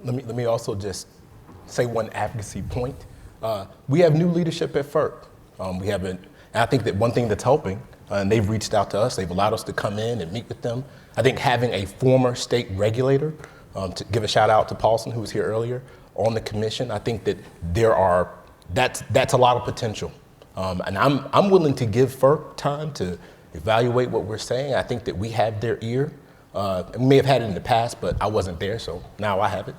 Let me also just say one advocacy point. We have new leadership at FERC. And I think that one thing that's helping, and they've reached out to us, they've allowed us to come in and meet with them. I think having a former state regulator, to give a shout out to Paulson, who was here earlier, on the commission, I think that there are that's a lot of potential. And I'm willing to give FERC time to evaluate what we're saying. I think that we have their ear. We may have had it in the past, but I wasn't there, so now I have it.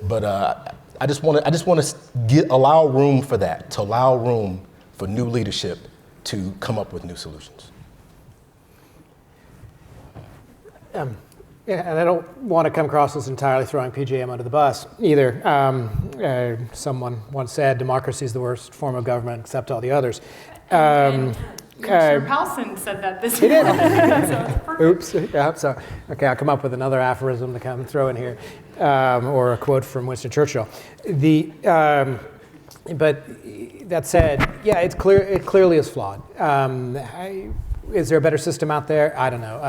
But I just want to allow room for that, to allow room for new leadership to come up with new solutions. Yeah, and I don't want to come across as entirely throwing PJM under the bus either. Someone once said, democracy is the worst form of government except all the others. Commissioner Powelson said that this He did. So it's perfect. Oops. Yeah, so, okay, I'll come up with another aphorism to come and throw in here, or a quote from Winston Churchill. But that said, yeah, it clearly is flawed. Is there a better system out there? I don't know.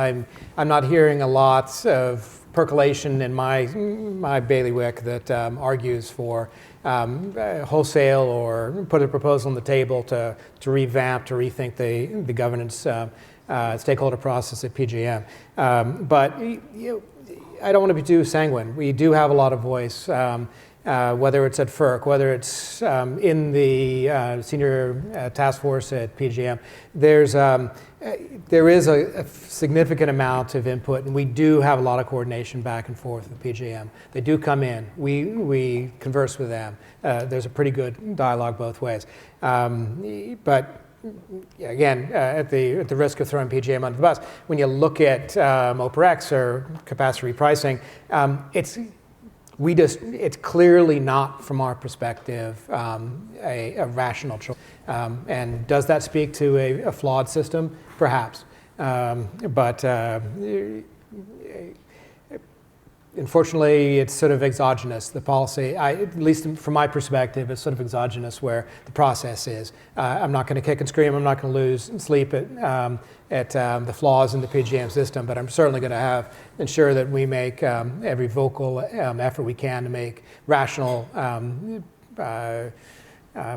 I'm not hearing a lot of percolation in my bailiwick that argues for wholesale or put a proposal on the table to revamp, to rethink the governance stakeholder process at PJM. But I don't want to be too sanguine. We do have a lot of voice, whether it's at FERC, whether it's in the senior task force at PJM. There is a significant amount of input, and we do have a lot of coordination back and forth with PJM. They do come in. We converse with them. There's a pretty good dialogue both ways. But again, at the risk of throwing PJM under the bus, when you look at OPREX or capacity repricing, it's clearly not, from our perspective, a rational choice. And does that speak to a flawed system? Perhaps. But unfortunately, it's sort of exogenous. The policy, at least from my perspective, is sort of exogenous where the process is. I'm not going to kick and scream. I'm not going to lose sleep at the flaws in the PJM system, but I'm certainly going to ensure that we make every vocal effort we can to make rational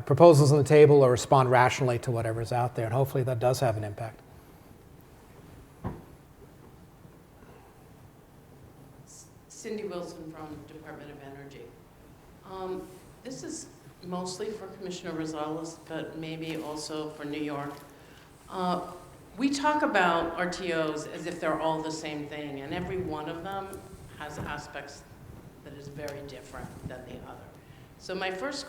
proposals on the table or respond rationally to whatever's out there. And hopefully that does have an impact. Cindy Wilson from Department of Energy. This is mostly for Commissioner Rosales, but maybe also for New York. We talk about RTOs as if they're all the same thing, and every one of them has aspects that is very different than the other. So my first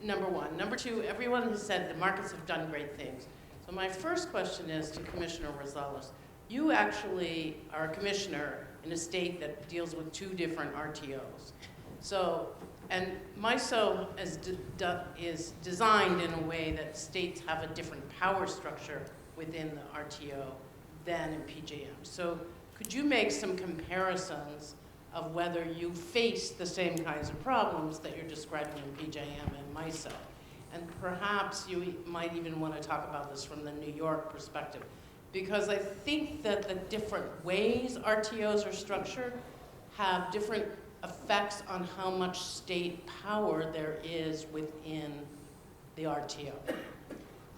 number one. Number two, everyone has said the markets have done great things. So my first question is to Commissioner Rosales. You actually are a commissioner in a state that deals with two different RTOs. So, and MISO is designed in a way that states have a different power structure within the RTO than in PJM. So could you make some comparisons of whether you face the same kinds of problems that you're describing in PJM and MISO? And perhaps you might even want to talk about this from the New York perspective, because I think that the different ways RTOs are structured have different effects on how much state power there is within the RTO.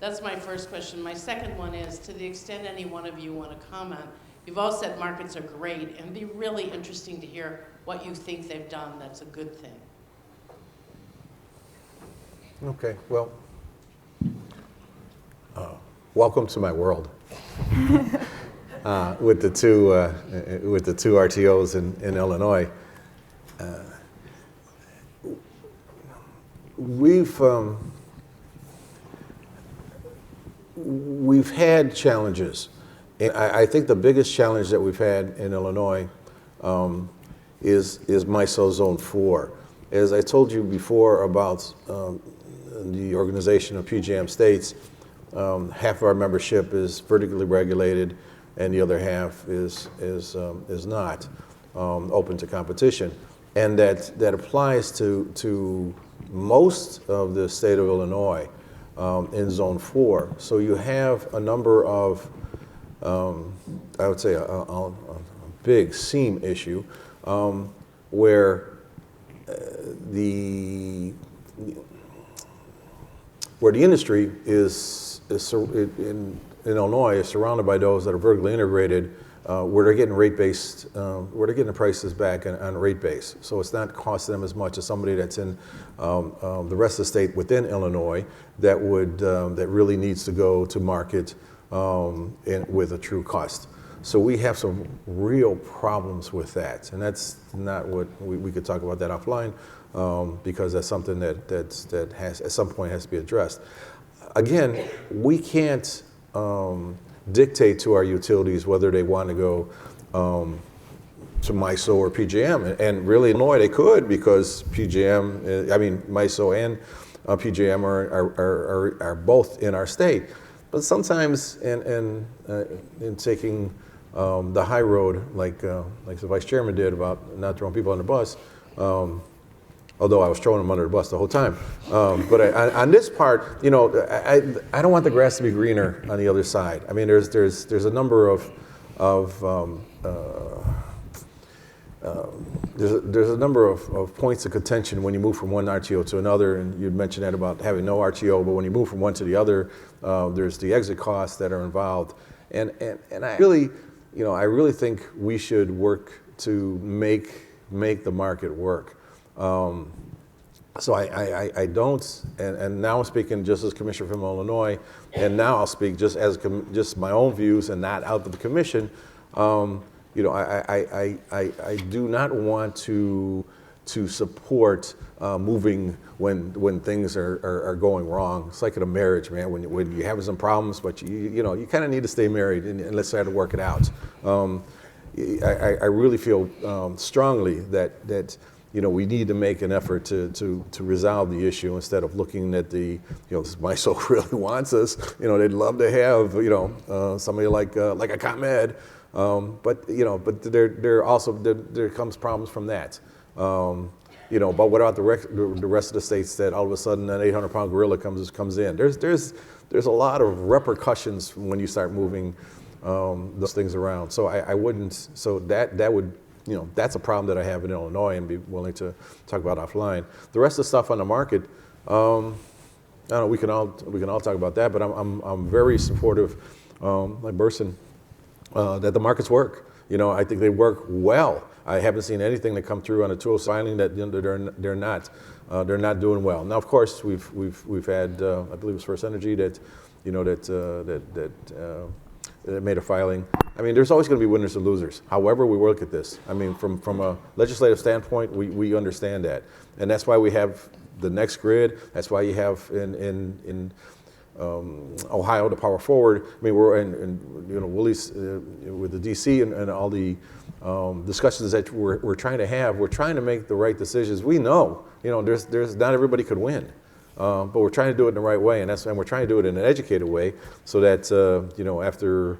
That's my first question. My second one is, to the extent any one of you want to comment, you've all said markets are great, and it'd be really interesting to hear what you think they've done that's a good thing. Okay, well, welcome to my world. With the two RTOs in Illinois, we've had challenges. And I think the biggest challenge that we've had in Illinois is MISO Zone 4. As I told you before about the organization of PJM states, half of our membership is vertically regulated, and the other half is not open to competition, and that applies to most of the state of Illinois in Zone 4. So you have a number of, I would say, a big seam issue where the industry in Illinois is surrounded by those that are vertically integrated where they're getting rate-based, where they're getting the prices back on rate base. So it's not costing them as much as somebody that's in the rest of the state within Illinois that really needs to go to market with a true cost. So we have some real problems with that, and that's not what we could talk about that offline because that's something that has at some point has to be addressed. Again, we can't dictate to our utilities whether they want to go to MISO or PJM, and really Illinois they could because PJM, MISO and PJM are both in our state. But sometimes in taking the high road, like the vice chairman did about not throwing people on the bus, although I was throwing them under the bus the whole time. But on this part, I don't want the grass to be greener on the other side. I mean, there's a number of there's a number of points of contention when you move from one RTO to another, and you mentioned that about having no RTO, but when you move from one to the other, there's the exit costs that are involved. And I really think we should work to make the market work. So I don't, and now I'm speaking just as Commissioner from Illinois, and now I'll speak just as just my own views and not out of the commission. I do not want to support moving when things are going wrong. It's like in a marriage, man. When you're having some problems, but you kind of need to stay married and let's try to work it out. I really feel strongly that we need to make an effort to resolve the issue instead of looking at MISO really wants us. They'd love to have somebody like a ComEd. But there comes problems from that. But what about the rest of the states that all of a sudden an 800-pound gorilla comes in? There's a lot of repercussions when you start moving those things around. So I wouldn't. So that would that's a problem that I have in Illinois and be willing to talk about offline. The rest of the stuff on the market, I don't know. We can all talk about that. But I'm very supportive, like Burcin. That the markets work. I think they work well. I haven't seen anything that come through on the tool signing that they're not doing well. Now, of course, we've had I believe it was First Energy that made a filing. I mean, there's always going to be winners and losers. However, we look at this. I mean, from a legislative standpoint, we understand that, and that's why we have the next grid. That's why you have in Ohio, the Power Forward. I mean, we're in Willie's with the DC and all the discussions that we're trying to have. We're trying to make the right decisions. We know, there's not everybody could win, but we're trying to do it in the right way, and we're trying to do it in an educated way, so that after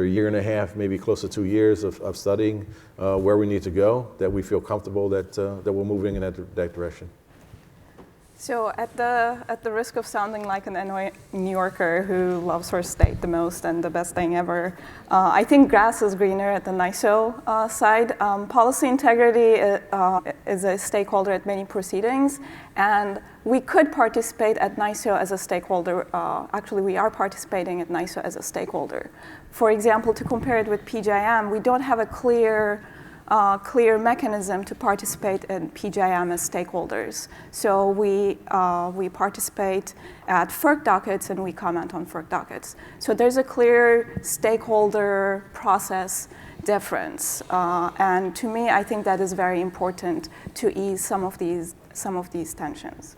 a year and a half, maybe close to 2 years of studying where we need to go, that we feel comfortable that we're moving in that direction. So at the risk of sounding like an New Yorker who loves her state the most and the best thing ever, I think grass is greener at the NISO side. Policy integrity is a stakeholder at many proceedings, and we could participate at NISO as a stakeholder. Actually, we are participating at NISO as a stakeholder. For example, to compare it with PJM, we don't have a clear mechanism to participate in PJM as stakeholders. So we participate at FERC dockets and we comment on FERC dockets. So there's a clear stakeholder process difference. And to me, I think that is very important to ease some of these tensions.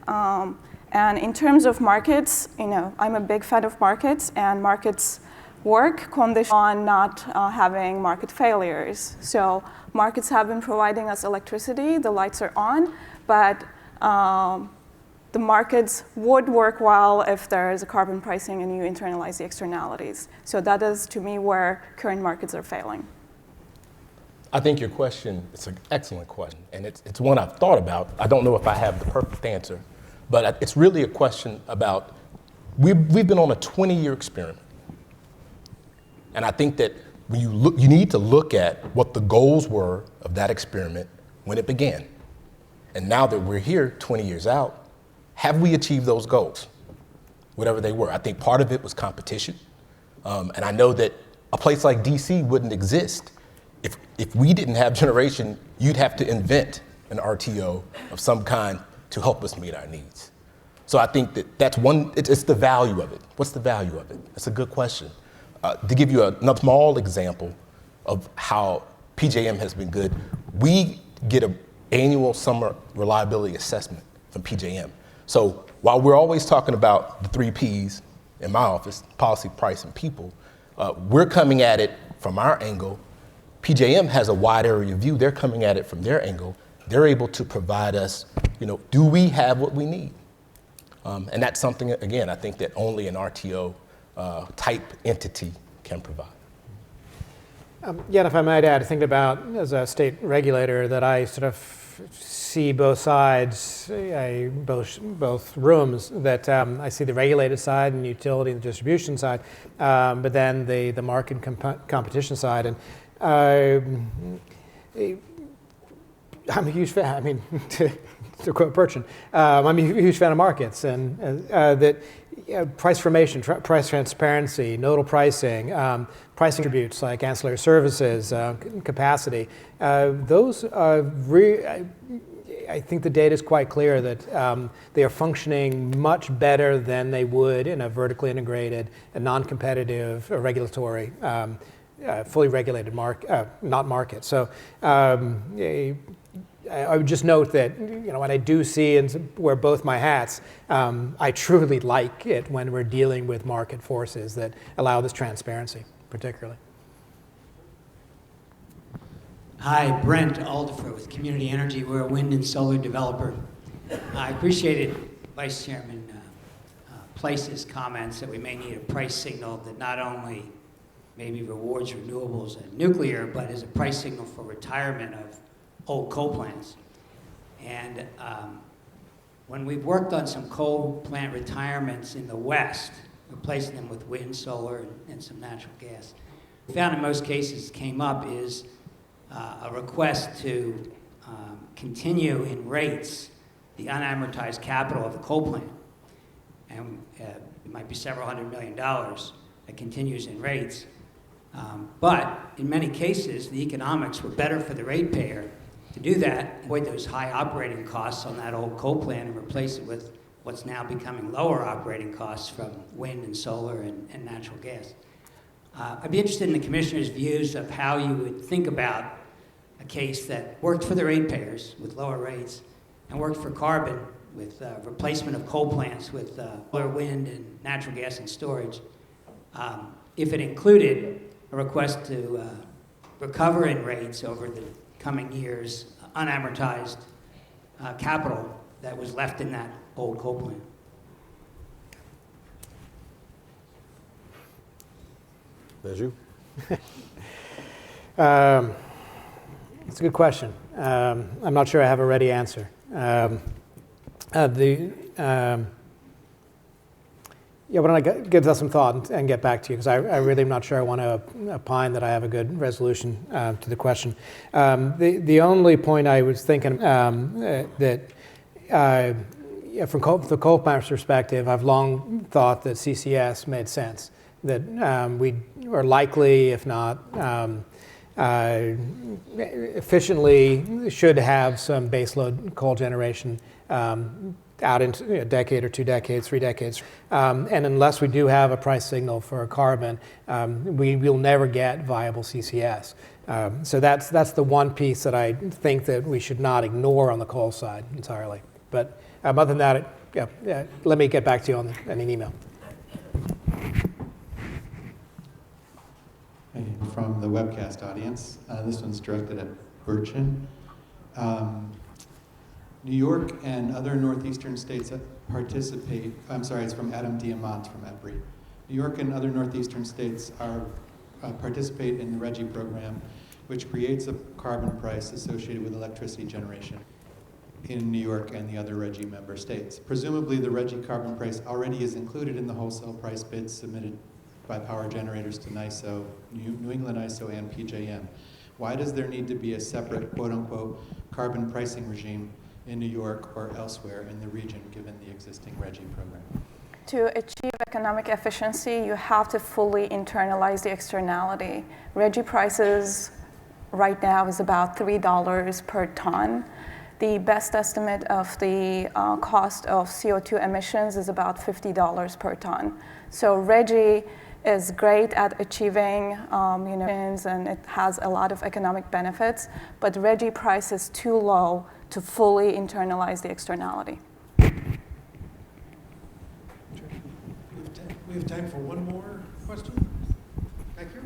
And in terms of markets, I'm a big fan of markets, and markets work condition on not having market failures. So markets have been providing us electricity, the lights are on, but the markets would work well if there is a carbon pricing and you internalize the externalities. So that is, to me, where current markets are failing. I think your question is an excellent question, and it's one I've thought about. I don't know if I have the perfect answer, but it's really a question about, we've been on a 20-year experiment. And I think that when you need to look at what the goals were of that experiment when it began. And now that we're here 20 years out, have we achieved those goals, whatever they were? I think part of it was competition. And I know that A place like DC wouldn't exist. If we didn't have generation, you'd have to invent an RTO of some kind to help us meet our needs. So I think that's one, it's the value of it. What's the value of it? That's a good question. To give you a small example of how PJM has been good, we get an annual summer reliability assessment from PJM. So while we're always talking about the 3 Ps in my office, policy, price, and people, we're coming at it from our angle. PJM has a wide area view. They're coming at it from their angle. They're able to provide us, do we have what we need? And that's something, again, I think that only an RTO type entity can provide. Yeah, and if I might add, think about as a state regulator that I sort of see both sides, both rooms, that I see the regulated side and utility and distribution side, but then the market competition side. And I'm a huge fan, I mean, to quote Burcin, I'm a huge fan of markets, and that price formation, price transparency, nodal pricing, pricing attributes like ancillary services, capacity, those are I think the data is quite clear that they are functioning much better than they would in a vertically integrated and non-competitive regulatory, fully regulated market. So I would just note that, when I do see and wear both my hats, I truly like it when we're dealing with market forces that allow this transparency, particularly. Hi, Brent Aldifer with Community Energy. We're a wind and solar developer. I appreciated Vice Chairman Place's comments that we may need a price signal that not only maybe rewards renewables and nuclear, but is a price signal for retirement of old coal plants. And when we've worked on some coal plant retirements in the West, replacing them with wind, solar, and some natural gas, we found in most cases came up is a request to continue in rates the unamortized capital of the coal plant. And it might be several $100 million that continues in rates. But in many cases, the economics were better for the ratepayer to do that, avoid those high operating costs on that old coal plant and replace it with what's now becoming lower operating costs from wind and solar and natural gas. I'd be interested in the Commissioner's views of how you would think about a case that worked for the ratepayers with lower rates and worked for carbon with replacement of coal plants with solar, wind, and natural gas and storage. If it included a request to recover in rates over the coming years unamortized capital that was left in that old coal plant. There's you. It's a good question. I'm not sure I have a ready answer. Yeah, why don't I give that some thought and get back to you, because I really am not sure I want to opine that I have a good resolution to the question. The only point I was thinking that from the coal plant's perspective, I've long thought that CCS made sense, that we are likely, if not efficiently, should have some baseload coal generation out into a decade or 2 decades, 3 decades. And unless we do have a price signal for carbon, we will never get viable CCS. So that's the one piece that I think that we should not ignore on the coal side entirely. But other than that, let me get back to you on an email. Hey, from the webcast audience, this one's directed at Burcin. New York and other northeastern states participate, it's from Adam Diamant from EPRI. New York and other northeastern states participate in the RGGI program, which creates a carbon price associated with electricity generation in New York and the other RGGI member states. Presumably the RGGI carbon price already is included in the wholesale price bids submitted by power generators to NYISO, New England ISO, and PJM. Why does there need to be a separate quote-unquote carbon pricing regime in New York or elsewhere in the region, given the existing RGGI program? To achieve economic efficiency, you have to fully internalize the externality. RGGI prices right now is about $3 per ton. The best estimate of the cost of CO2 emissions is about $50 per ton. So RGGI is great at achieving emissions, and it has a lot of economic benefits, but RGGI price is too low to fully internalize the externality. We have time for one more question. Back here.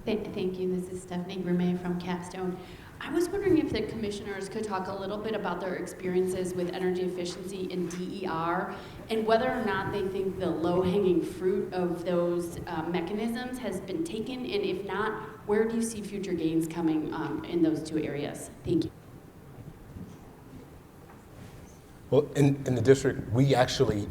Thank you. This is Stephanie Grimet from Capstone. I was wondering if the commissioners could talk a little bit about their experiences with energy efficiency in DER and whether or not they think the low-hanging fruit of those mechanisms has been taken, and if not, where do you see future gains coming in those two areas? Thank you. Well, in the district, we actually,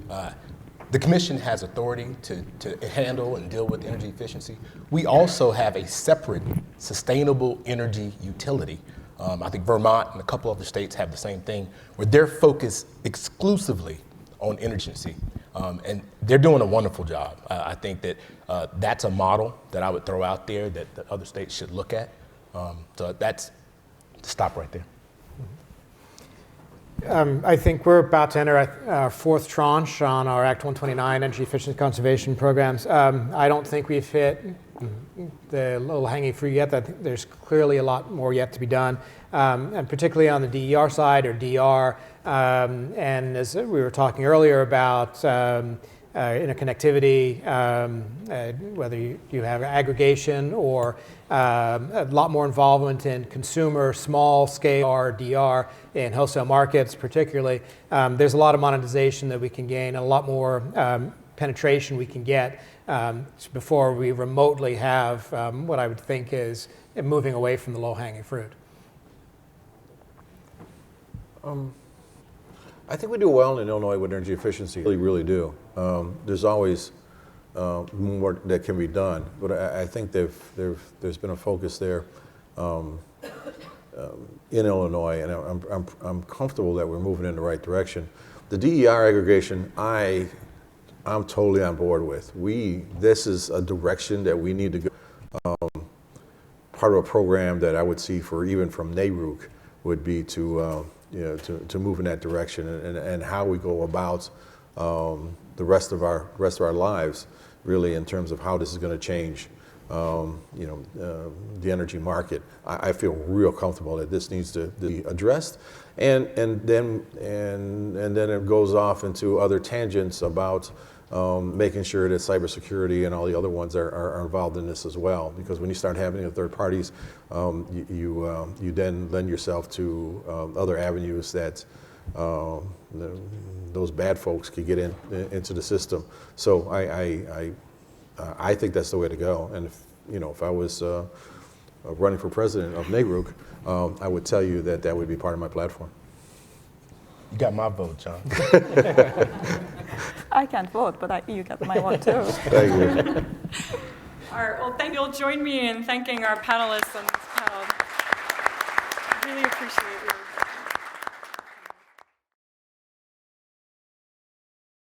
the commission has authority to handle and deal with energy efficiency. We also have a separate sustainable energy utility. I think Vermont and a couple other states have the same thing, where they're focused exclusively on energy efficiency. And they're doing a wonderful job. I think that that's a model that I would throw out there that the other states should look at. So that's, stop right there. I think we're about to enter our fourth tranche on our Act 129 energy efficiency conservation programs. I don't think we've hit the low-hanging fruit yet. I think there's clearly a lot more yet to be done, and particularly on the DER side, or DR. And as we were talking earlier about interconnectivity, whether you have aggregation or a lot more involvement in consumer, small-scale RDR in wholesale markets particularly, there's a lot of monetization that we can gain, and a lot more penetration we can get before we remotely have what I would think is moving away from the low-hanging fruit. I think we do well in Illinois with energy efficiency. We really do. There's always more that can be done, but I think there's been a focus there in Illinois, and I'm comfortable that we're moving in the right direction. The DER aggregation, I'm totally on board with. This is a direction that we need to go. Part of a program that I would see even from NARUC would be to move in that direction, and how we go about the rest of our lives, really, in terms of how this is going to change the energy market. I feel real comfortable that this needs to be addressed, and then it goes off into other tangents about making sure that cybersecurity and all the other ones are involved in this as well. Because when you start having third parties, you then lend yourself to other avenues that those bad folks could get into the system. So I think that's the way to go. And if I was running for president of NARUC, I would tell you that would be part of my platform. You got my vote, John. I can't vote, but you got my one too. Thank you. All right, well, thank you. You'll join me in thanking our panelists on this panel. Really appreciate you.